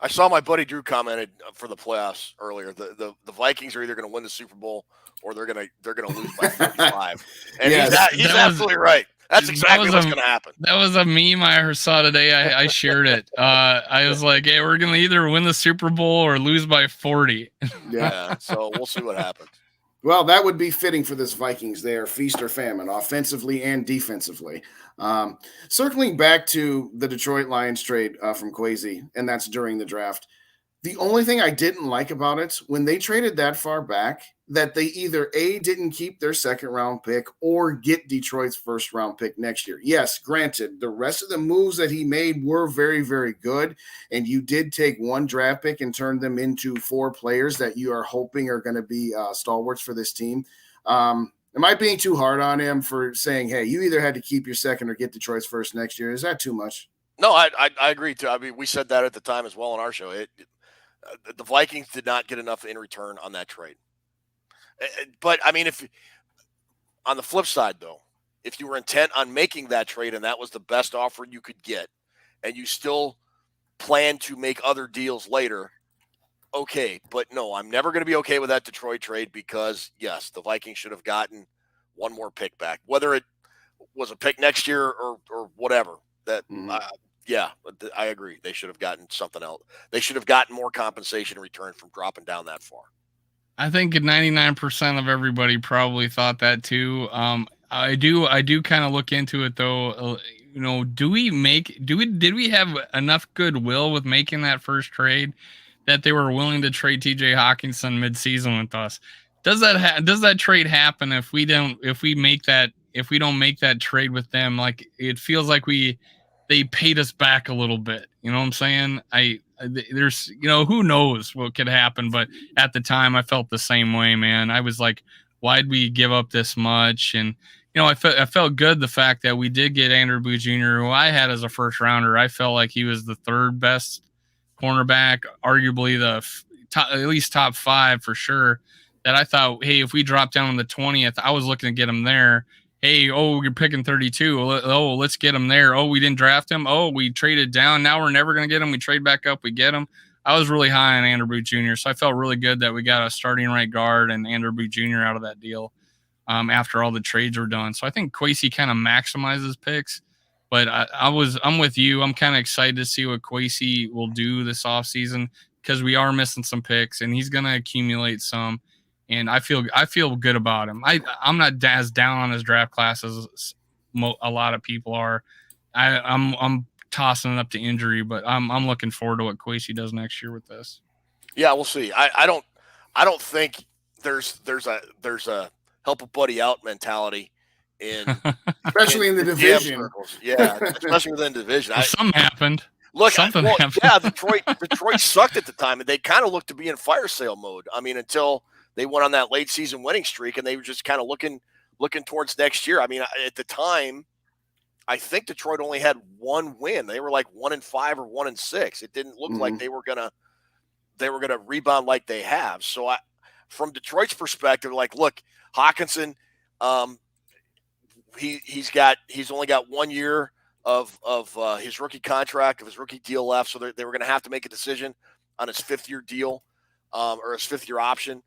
I saw my buddy Drew commented for the playoffs earlier. The Vikings are either going to win the Super Bowl or they're going to lose by 35. And he's absolutely right. That's exactly what's going to happen. That was a meme I saw today. I shared it. I was like, hey, we're going to either win the Super Bowl or lose by 40. Yeah, so we'll see what happens. Well, that would be fitting for this Vikings. They are feast or famine, offensively and defensively. Circling back to the Detroit Lions trade from Kwesi, and that's during the draft. The only thing I didn't like about it, when they traded that far back, that they either A, didn't keep their second-round pick or get Detroit's first-round pick next year. Yes, granted, the rest of the moves that he made were very, very good, and you did take one draft pick and turn them into 4 players that you are hoping are going to be stalwarts for this team. Am I being too hard on him for saying, hey, you either had to keep your second or get Detroit's first next year? Is that too much? No, I agree, too. I mean, we said that at the time as well on our show. The Vikings did not get enough in return on that trade. But, I mean, if on the flip side, though, if you were intent on making that trade and that was the best offer you could get and you still plan to make other deals later, okay. But, no, I'm never going to be okay with that Detroit trade because, yes, the Vikings should have gotten one more pick back, whether it was a pick next year or whatever. Yeah, I agree. They should have gotten something else. They should have gotten more compensation in return from dropping down that far. I think 99% of everybody probably thought that too. I do kind of look into it though. Did we have enough goodwill with making that first trade that they were willing to trade TJ Hawkinson midseason with us? Does that trade happen if we don't make that trade with them? Like, it feels like they paid us back a little bit. You know what I'm saying? There's, who knows what could happen, but at the time I felt the same way, man. I was like, why'd we give up this much? And I felt good the fact that we did get Andrew Booth Jr., who I had as a first rounder. I felt like he was the third best cornerback, arguably at least top 5 for sure. That I thought, hey, if we drop down to the 20th, I was looking to get him there. Hey, you're picking 32. Oh, let's get him there. Oh, we didn't draft him. Oh, we traded down. Now we're never going to get him. We trade back up. We get him. I was really high on Andrew Booth Jr., so I felt really good that we got a starting right guard and Andrew Booth Jr. out of that deal after all the trades were done. So I think Kwesi kind of maximizes picks, but I'm with you. I'm kind of excited to see what Kwesi will do this offseason because we are missing some picks, and he's going to accumulate some. And I feel good about him. I'm not as down on his draft class as a lot of people are. I'm tossing it up to injury, but I'm looking forward to what Kwesi does next year with this. Yeah, we'll see. I don't think there's a help a buddy out mentality especially in the division. Yeah, especially within the division. Something happened. Look, happened. Yeah, Detroit sucked at the time, and they kind of looked to be in fire sale mode. I mean, until they went on that late season winning streak, and they were just kind of looking towards next year. I mean, at the time, I think Detroit only had one win. They were like 1-5 or 1-6. It didn't look like they were gonna rebound like they have. So from Detroit's perspective, like, look, Hawkinson, he's only got 1 year of his rookie contract, of his rookie deal left. So they were going to have to make a decision on his 5th-year deal or his 5th-year option.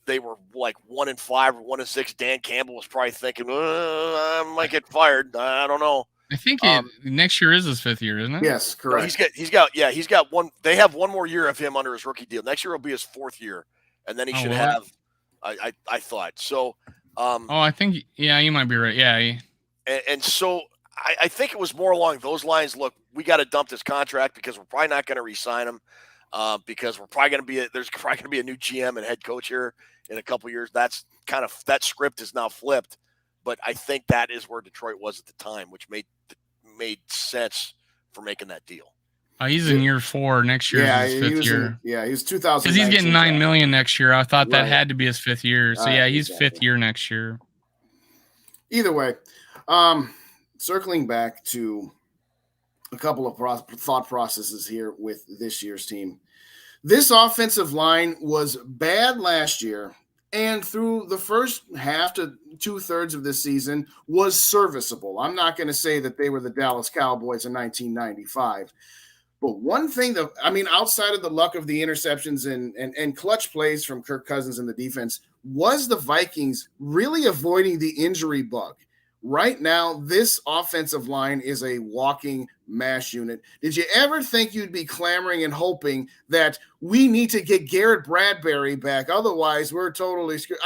They were like 1-5 or 1-6. Dan Campbell was probably thinking, I might get fired. I don't know. I think next year is his 5th year, isn't it? Yes, correct. He's got one. They have 1 more year of him under his rookie deal. Next year will be his 4th year, and then he should have. I thought so. I think you might be right. Yeah. And so I think it was more along those lines. Look, we got to dump this contract because we're probably not going to re-sign him. Because we're probably going to there's probably going to be a new GM and head coach here in a couple of years. That's kind of, that script is now flipped, but I think that is where Detroit was at the time, which made sense for making that deal. He's in year 4. Next year is his 5th year. He's 2000. Because he's getting $9 million next year. I thought that had to be his 5th year. So he's exactly. 5th year next year. Either way, circling back to a couple of thought processes here with this year's team. This offensive line was bad last year, and through the first half to 2/3 of this season was serviceable. I'm not going to say that they were the Dallas Cowboys in 1995. But one thing that, outside of the luck of the interceptions and clutch plays from Kirk Cousins and the defense, was the Vikings really avoiding the injury bug. Right now, this offensive line is a walking mash unit. Did you ever think you'd be clamoring and hoping that we need to get Garrett Bradbury back? Otherwise, we're totally screwed.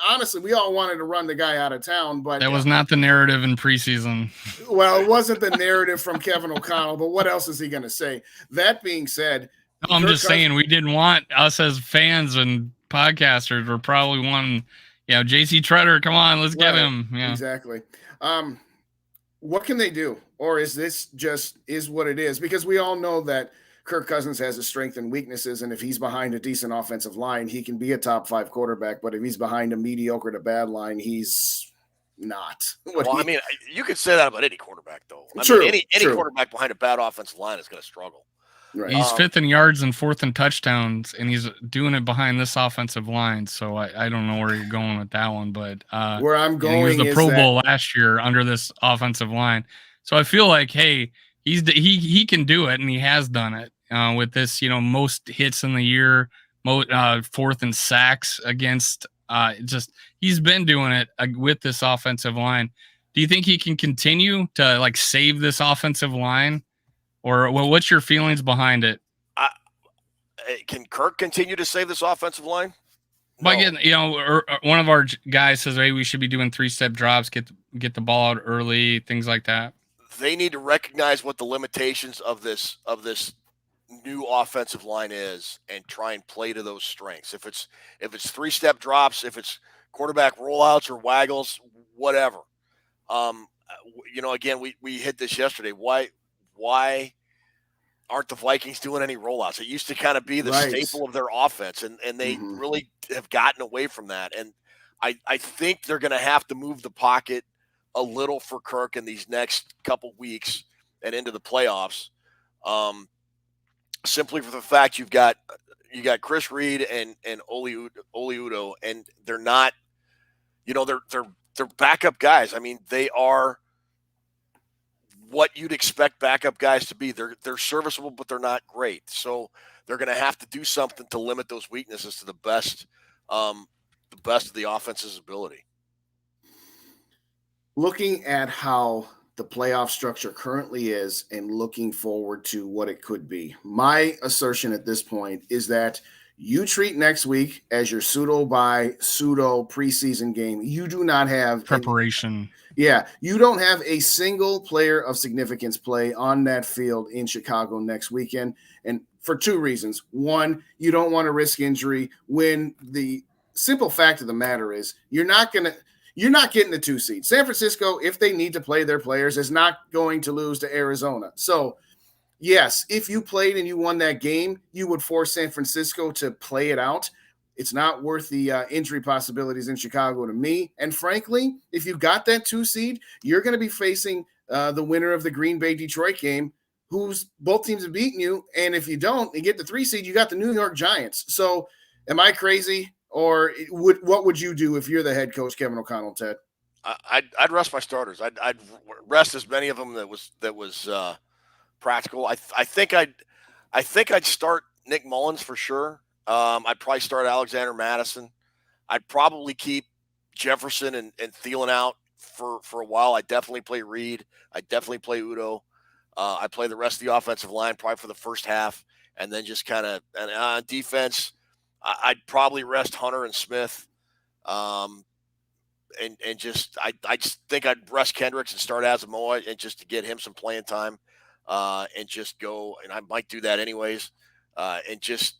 Honestly, we all wanted to run the guy out of town, but that was not the narrative in preseason. Well, it wasn't the narrative from Kevin O'Connell, but what else is he going to say? That being said, I'm just saying we didn't want, us as fans and podcasters were probably wanting, JC Treader, come on, let's get him. Yeah. Exactly. What can they do? Or is this just is what it is? Because we all know that Kirk Cousins has his strengths and weaknesses, and if he's behind a decent offensive line, he can be a top 5 quarterback, but if he's behind a mediocre to bad line, he's not. You could say that about any quarterback, though. True, any quarterback behind a bad offensive line is going to struggle. Right. He's 5th in yards and 4th in touchdowns, and he's doing it behind this offensive line. So I don't know where you're going with that one, but where I'm going, he was the Pro Bowl last year under this offensive line. So I feel like, hey, he can do it, and he has done it with this. Most hits in the year, 4th in sacks against. He's been doing it with this offensive line. Do you think he can continue to save this offensive line? Or what's your feelings behind it? Can Kirk continue to save this offensive line? By getting, one of our guys says, "Hey, we should be doing 3-step drops, get the ball out early, things like that." They need to recognize what the limitations of this new offensive line is and try and play to those strengths. If it's 3-step drops, if it's quarterback rollouts or waggles, whatever. Again, we hit this yesterday. Why aren't the Vikings doing any rollouts? It used to kind of be the staple of their offense, and they really have gotten away from that. And I think they're going to have to move the pocket a little for Kirk in these next couple weeks and into the playoffs. Simply for the fact you got Chris Reed and Oli Udoh, and they're not, they're backup guys. I mean, they are what you'd expect backup guys to be. They're serviceable, but they're not great. So they're going to have to do something to limit those weaknesses to the best of the offense's ability. Looking at how the playoff structure currently is and looking forward to what it could be, my assertion at this point is that you treat next week as your pseudo preseason game. You do not have preparation. You don't have a single player of significance play on that field in Chicago next weekend. And for two reasons. One, you don't want to risk injury when the simple fact of the matter is you're not getting the 2 seed. San Francisco, if they need to play their players, is not going to lose to Arizona. So, yes, if you played and you won that game, you would force San Francisco to play it out. It's not worth the injury possibilities in Chicago to me. And frankly, if you got that 2 seed, you're going to be facing the winner of the Green Bay-Detroit game, who's both teams have beaten you. And if you don't, and get the 3 seed, you got the New York Giants. So am I crazy? Or what would you do if you're the head coach, Kevin O'Connell, Ted? I'd rest my starters. I'd rest as many of them that was practical. I think I'd start Nick Mullins for sure. I'd probably start Alexander Madison. I'd probably keep Jefferson and Thielen out for a while. I'd definitely play Reed. I'd definitely play Udoh. I'd play the rest of the offensive line probably for the first half, and then just kind of on defense, I'd probably rest Hunter and Smith. I just think I'd rest Kendricks and start Asamoah and just to get him some playing time, and just go. And I might do that anyways, and just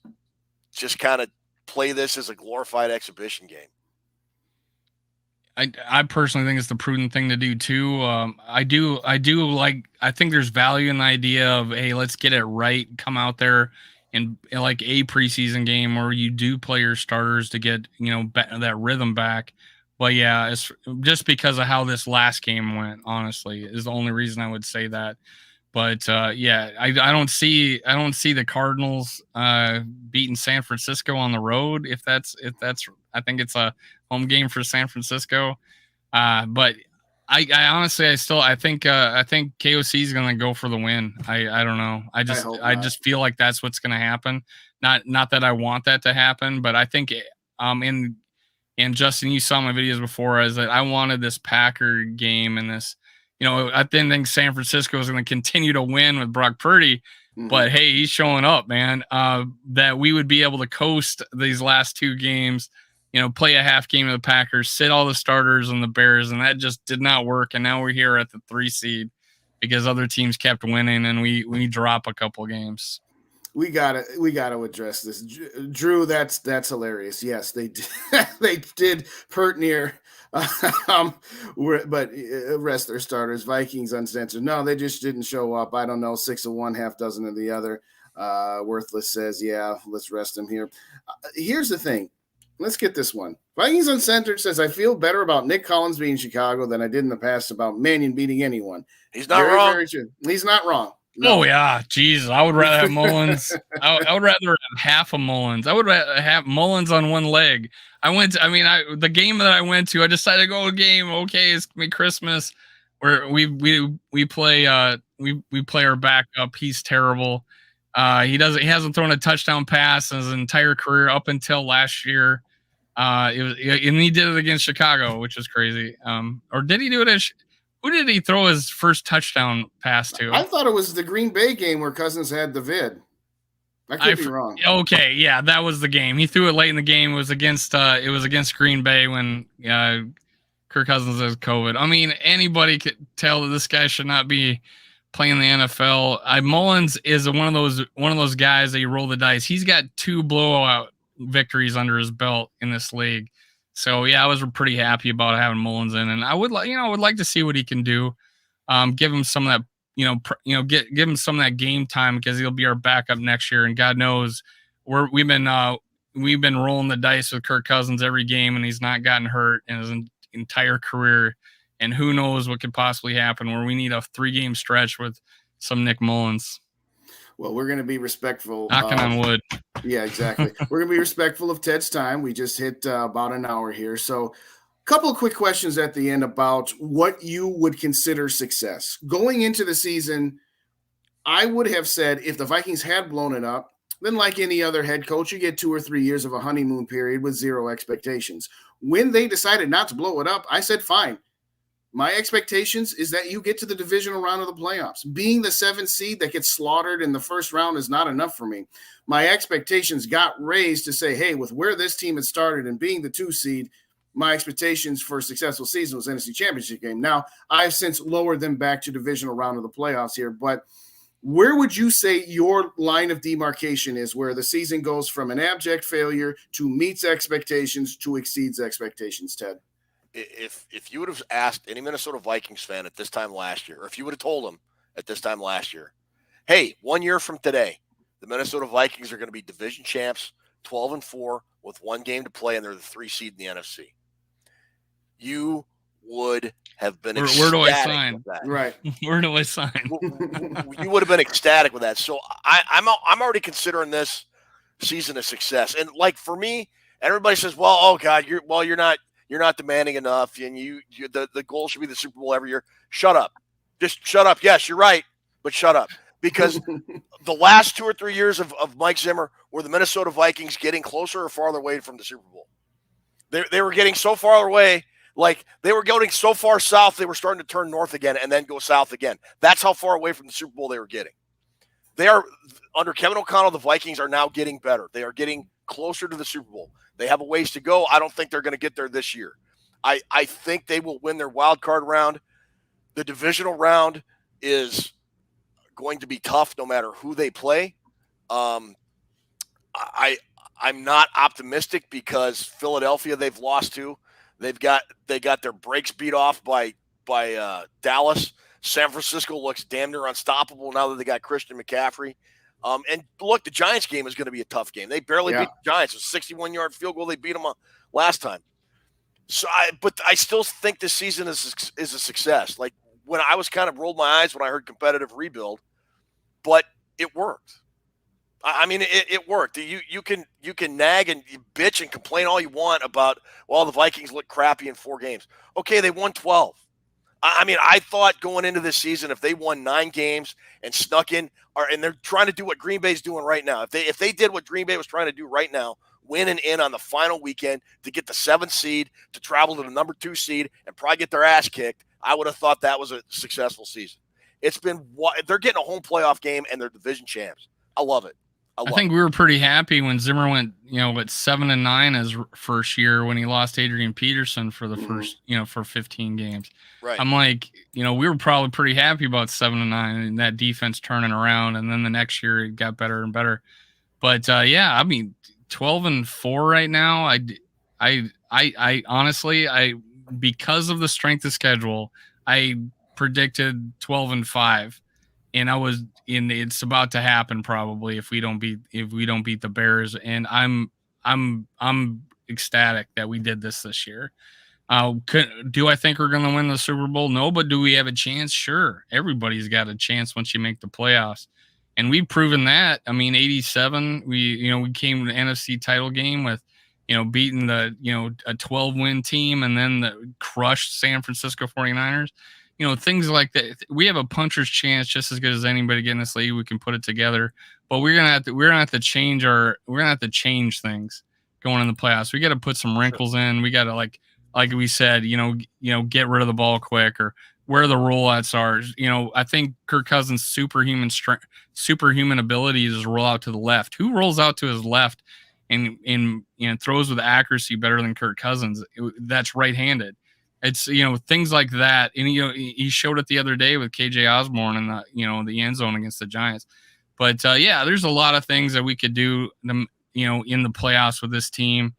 kind of play this as a glorified exhibition game. I personally think it's the prudent thing to do too. I think there's value in the idea of, hey, let's get it right, come out there in like a preseason game where you do play your starters to get that rhythm back. But yeah, it's just because of how this last game went, honestly, is the only reason I would say that. But I don't see the Cardinals beating San Francisco on the road. If that's I think it's a home game for San Francisco. But I honestly I think KOC is going to go for the win. I don't know. I just feel like that's what's going to happen. Not that I want that to happen, but I think and Justin, you saw my videos before, is that I wanted this Packer game and this. I didn't think San Francisco was going to continue to win with Brock Purdy, but hey, he's showing up, man. That we would be able to coast these last 2 games, play a half game of the Packers, sit all the starters on the Bears, and that just did not work. And now we're here at the 3 seed because other teams kept winning, and we drop a couple games. We gotta address this, Drew. That's hilarious. Yes, they did pert near, but rest their starters. Vikings uncensored. No, they just didn't show up. I don't know, 6 of one, half dozen of the other. Worthless says, yeah, let's rest him here. Here's the thing. Let's get this one. Vikings Uncensored says, I feel better about Nick Collins beating Chicago than I did in the past about Mannion beating anyone. He's not wrong. Very true. He's not wrong. No. Oh, yeah. Jesus. I would rather have Mullins. I would rather have half of Mullins. I would rather have Mullins on one leg. The game that I went to, I decided to go to a game. Okay, it's gonna be Christmas. Where we play our backup. He's terrible. He hasn't thrown a touchdown pass in his entire career up until last year. And he did it against Chicago, which is crazy. Or did he do it who did he throw his first touchdown pass to? I thought it was the Green Bay game where Cousins had the vid. I could be wrong. Okay, yeah, that was the game. He threw it late in the game. It was against Green Bay when Kirk Cousins has COVID. I mean, anybody could tell that this guy should not be playing the NFL. Mullins is one of those guys that you roll the dice. He's got 2 blowout victories under his belt in this league. So yeah, I was pretty happy about having Mullins in, and I would like to see what he can do. Give him some of that. Give him some of that game time because he'll be our backup next year. And God knows we've been rolling the dice with Kirk Cousins every game, and he's not gotten hurt in his entire career. And who knows what could possibly happen where we need a 3-game stretch with some Nick Mullins. Well, we're going to be respectful. Knocking on wood. Yeah, exactly. We're going to be respectful of Ted's time. We just hit about an hour here. So couple of quick questions at the end about what you would consider success. Going into the season, I would have said if the Vikings had blown it up, then like any other head coach, you get 2 or 3 years of a honeymoon period with 0 expectations. When they decided not to blow it up, I said, fine. My expectations is that you get to the divisional round of the playoffs. Being the 7th seed that gets slaughtered in the first round is not enough for me. My expectations got raised to say, hey, with where this team had started and being the 2 seed, my expectations for a successful season was NFC Championship game. Now, I've since lowered them back to divisional round of the playoffs here, but where would you say your line of demarcation is where the season goes from an abject failure to meets expectations to exceeds expectations, Ted? If you would have asked any Minnesota Vikings fan at this time last year, or if you would have told them at this time last year, hey, 1 year from today, the Minnesota Vikings are going to be division champs, 12-4 with 1 game to play, and they're the 3 seed in the NFC. You would have been ecstatic. Where do I sign? With that. Right. Where do I sign? You would have been ecstatic with that. So I'm already considering this season a success. And like for me, everybody says, "Well, oh God, you're not demanding enough, and the goal should be the Super Bowl every year." Shut up. Just shut up. Yes, you're right, but shut up. Because the last 2 or 3 years of Mike Zimmer were the Minnesota Vikings getting closer or farther away from the Super Bowl. They were getting so far away. Like they were going so far south, they were starting to turn north again and then go south again. That's how far away from the Super Bowl they were getting. They are under Kevin O'Connell. The Vikings are now getting better. They are getting closer to the Super Bowl. They have a ways to go. I don't think they're going to get there this year. I think they will win their wild card round. The divisional round is going to be tough no matter who they play. I'm not optimistic because Philadelphia they've lost to. They got their brakes beat off by Dallas. San Francisco looks damn near unstoppable now that they got Christian McCaffrey. And look, the Giants game is going to be a tough game. They barely beat the Giants. It was a 61-yard field goal. They beat them last time. So, but I still think this season is a success. Like when I was kind of rolled my eyes when I heard competitive rebuild, but it worked. I mean, it worked. You can nag and you bitch and complain all you want about, well, the Vikings look crappy in 4 games. Okay, they won 12. I mean, I thought going into this season, if they won 9 games and snuck in, and they're trying to do what Green Bay's doing right now. If they did what Green Bay was trying to do right now, win and in on the final weekend to get the 7th seed, to travel to the number 2 seed, and probably get their ass kicked, I would have thought that was a successful season. They're getting a home playoff game and they're division champs. I love it. I think we were pretty happy when Zimmer went, at 7-9 his first year when he lost Adrian Peterson for the first, for 15 games. Right. I'm like, we were probably pretty happy about 7-9 and that defense turning around. And then the next year it got better and better. But yeah, I mean, 12-4 right now. I honestly, because of the strength of schedule, I predicted 12-5. And it's about to happen probably if we don't beat the Bears. And I'm ecstatic that we did this year. Do I think we're going to win the Super Bowl? No, but do we have a chance? Sure. Everybody's got a chance once you make the playoffs. And we've proven that. I mean, 87, we came to the NFC title game with, beating a 12-win team and then the crushed San Francisco 49ers. Things like that. We have a puncher's chance just as good as anybody getting this league. We can put it together, but we're gonna have to change things going in the playoffs. We got to put some wrinkles in. We got to like we said, get rid of the ball quick or where the rollouts are. You know, I think Kirk Cousins' superhuman ability is to roll out to the left. Who rolls out to his left and throws with accuracy better than Kirk Cousins? That's right-handed. It's, you know, things like that. And, you know, he showed it the other day with KJ Osborne in the, you know, the end zone against the Giants. But yeah, there's a lot of things that we could do, you know, in the playoffs with this team,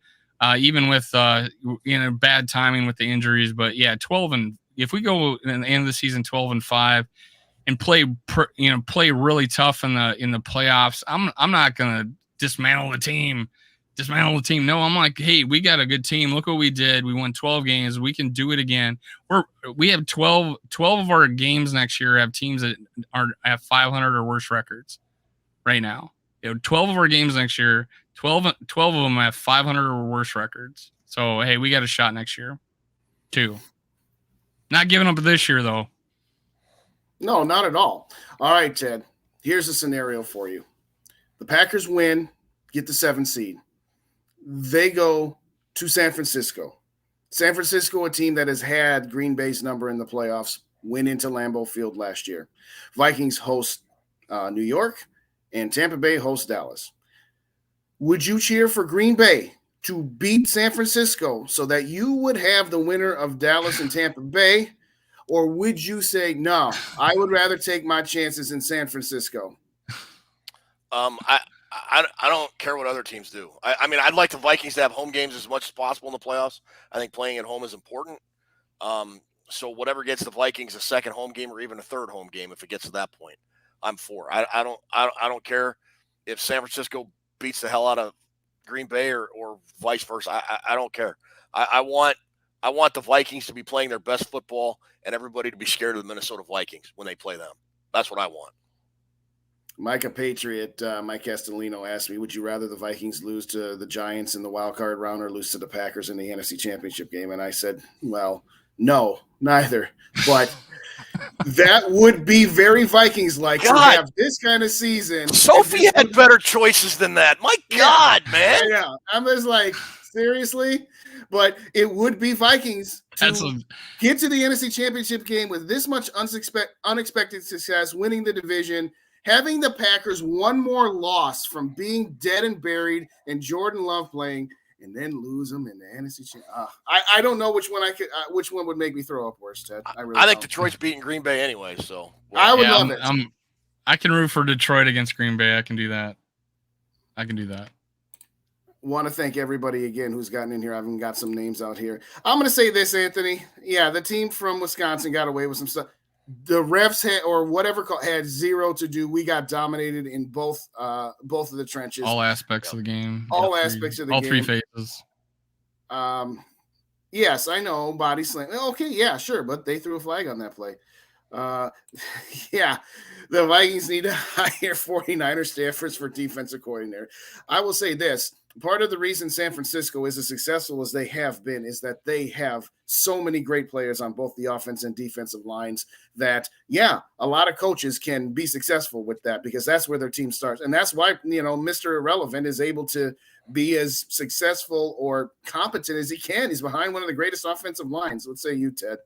even with bad timing with the injuries. But yeah, if we go in the end of the season 12-5 and play really tough in the playoffs, I'm not gonna dismantle the team. No, I'm like, hey, we got a good team. Look what we did. We won 12 games. We can do it again. We have 12 of our games next year have teams that have 500 or worse records right now. 12 of our games next year, 12 of them have 500 or worse records. So, hey, we got a shot next year, too. Not giving up this year, though. No, not at all. All right, Ted, here's a scenario for you. The Packers win, get the 7th seed. They go to San Francisco. San Francisco, a team that has had Green Bay's number in the playoffs, went into Lambeau Field last year. Vikings host New York, and Tampa Bay hosts Dallas. Would you cheer for Green Bay to beat San Francisco so that you would have the winner of Dallas and Tampa Bay? Or would you say, no, I would rather take my chances in San Francisco? I don't care what other teams do. I mean, I'd like the Vikings to have home games as much as possible in the playoffs. I think playing at home is important. So whatever gets the Vikings a second home game or even a third home game, if it gets to that point, I'm for. I don't care if San Francisco beats the hell out of Green Bay or vice versa. I don't care. I want the Vikings to be playing their best football and everybody to be scared of the Minnesota Vikings when they play them. That's what I want. Micah Patriot, Mike Castellino asked me, would you rather the Vikings lose to the Giants in the wild card round or lose to the Packers in the NFC Championship game? And I said, well, no, neither. But that would be very Vikings-like to have this kind of season. Sophie had better choices than that. My God, man. Yeah, I'm just like, seriously? But it would be Vikings to get to the NFC Championship game with this much unexpected success, winning the division, having the Packers one more loss from being dead and buried and Jordan Love playing, and then lose them in the NFC Championship. I don't know which one would make me throw up worse, Ted. I think Detroit's beating Green Bay anyway, so I would love it. I can root for Detroit against Green Bay. I can do that. Want to thank everybody again who's gotten in here. I haven't got some names out here. I'm going to say this, Anthony. Yeah, the team from Wisconsin got away with some stuff. The refs had zero to do. We got dominated in both of the trenches. All aspects of the game. All three phases. Yes, I know. Body slam. Okay, yeah, sure. But they threw a flag on that play. Yeah, the Vikings need to hire 49er staffers for defensive coordinator. I will say this. Part of the reason San Francisco is as successful as they have been is that they have so many great players on both the offense and defensive lines that, yeah, a lot of coaches can be successful with that because that's where their team starts. And that's why, Mr. Irrelevant is able to be as successful or competent as he can. He's behind one of the greatest offensive lines. Let's say you, Ted.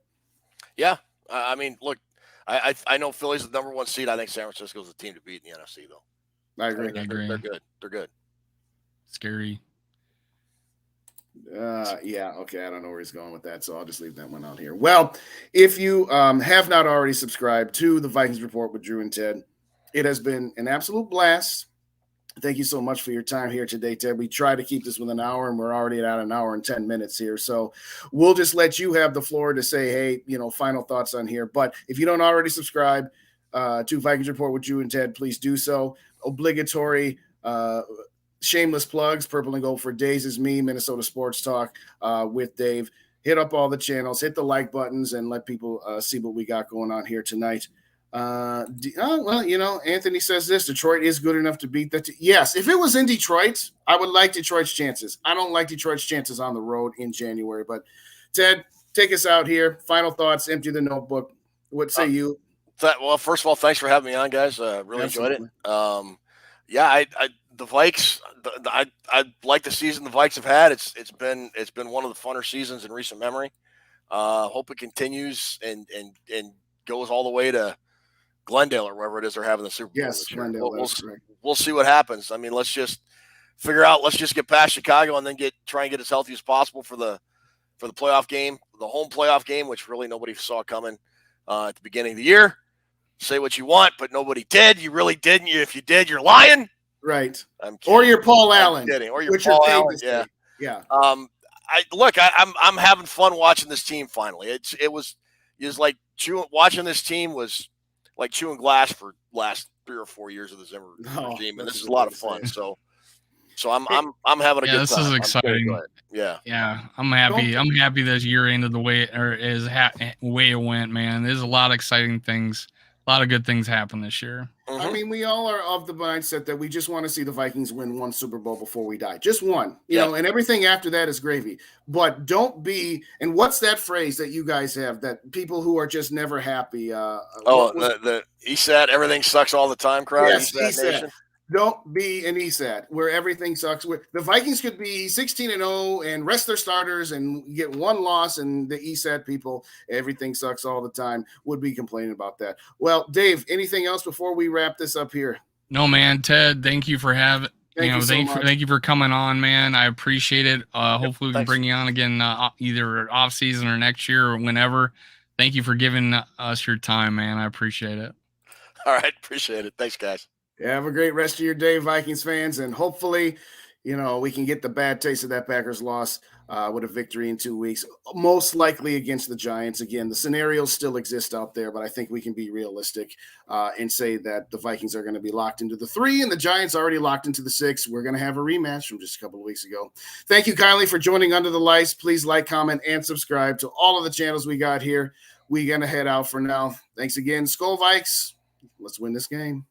Yeah. I mean, look, I know Philly's the number one seed. I think San Francisco's the team to beat in the NFC, though. I agree. They're good. They're good. Scary. Yeah, okay. I don't know where he's going with that, so I'll just leave that one out here. Well, if you have not already subscribed to the Vikings Report with Drew and Ted, it has been an absolute blast. Thank you so much for your time here today, Ted. We try to keep this within an hour, and we're already at an hour and 10 minutes here. So we'll just let you have the floor to say, hey, final thoughts on here. But if you don't already subscribe to Vikings Report with Drew and Ted, please do so. Obligatory shameless plugs. Purple and Gold for Days is me. Minnesota Sports Talk with Dave. Hit up all the channels, hit the like buttons, and let people see what we got going on here tonight. Anthony says this: Detroit is good enough to beat that. Yes, if it was in Detroit, I would like Detroit's chances. I don't like Detroit's chances on the road in January. But Ted, take us out here. Final thoughts. Empty the notebook. What say you? Well, first of all, thanks for having me on, guys. Really Absolutely. Enjoyed it. Yeah, the Vikes. I like the season the Vikes have had. It's been one of the funner seasons in recent memory. Hope it continues and goes all the way to Glendale or wherever it is they're having the Super Bowl Yes, this year. Glendale. We'll see what happens. I mean, let's just figure out. Let's just get past Chicago and then try and get as healthy as possible for the playoff game, the home playoff game, which really nobody saw coming at the beginning of the year. Say what you want, but nobody did. You really didn't. If you did, you're lying. Right. I'm kidding. Or you're Paul Allen. Or you're Paul Allen. Yeah. Yeah. I'm having fun watching this team. Finally, it was like watching this team was like chewing glass for last 3 or 4 years of the Zimmer regime, and this is a lot of fun. So I'm having a good time. This is exciting. Yeah. I'm happy. I'm happy this year ended the way way it went, man. There's a lot of exciting things. A lot of good things happen this year. Mm-hmm. I mean, we all are of the mindset that we just want to see the Vikings win one Super Bowl before we die. Just one, you know, and everything after that is gravy. But don't be – and what's that phrase that you guys have, that people who are just never happy the ESAT, everything sucks all the time crowd? Yes, ESAT. Don't be an ESAT where everything sucks. The Vikings could be 16-0 and rest their starters and get one loss, and the ESAT people, everything sucks all the time, would be complaining about that. Well, Dave, anything else before we wrap this up here? No, man. Ted, thank you for having. Thank you for coming on, man. I appreciate it. Hopefully we can bring you on again either off season or next year or whenever. Thank you for giving us your time, man. I appreciate it. All right, appreciate it. Thanks, guys. Yeah, have a great rest of your day, Vikings fans, and hopefully, we can get the bad taste of that Packers loss with a victory in 2 weeks, most likely against the Giants. Again, the scenarios still exist out there, but I think we can be realistic and say that the Vikings are going to be locked into the 3 and the Giants already locked into the 6. We're going to have a rematch from just a couple of weeks ago. Thank you kindly for joining Under the Lights. Please like, comment, and subscribe to all of the channels we got here. We're going to head out for now. Thanks again. Skol Vikes. Let's win this game.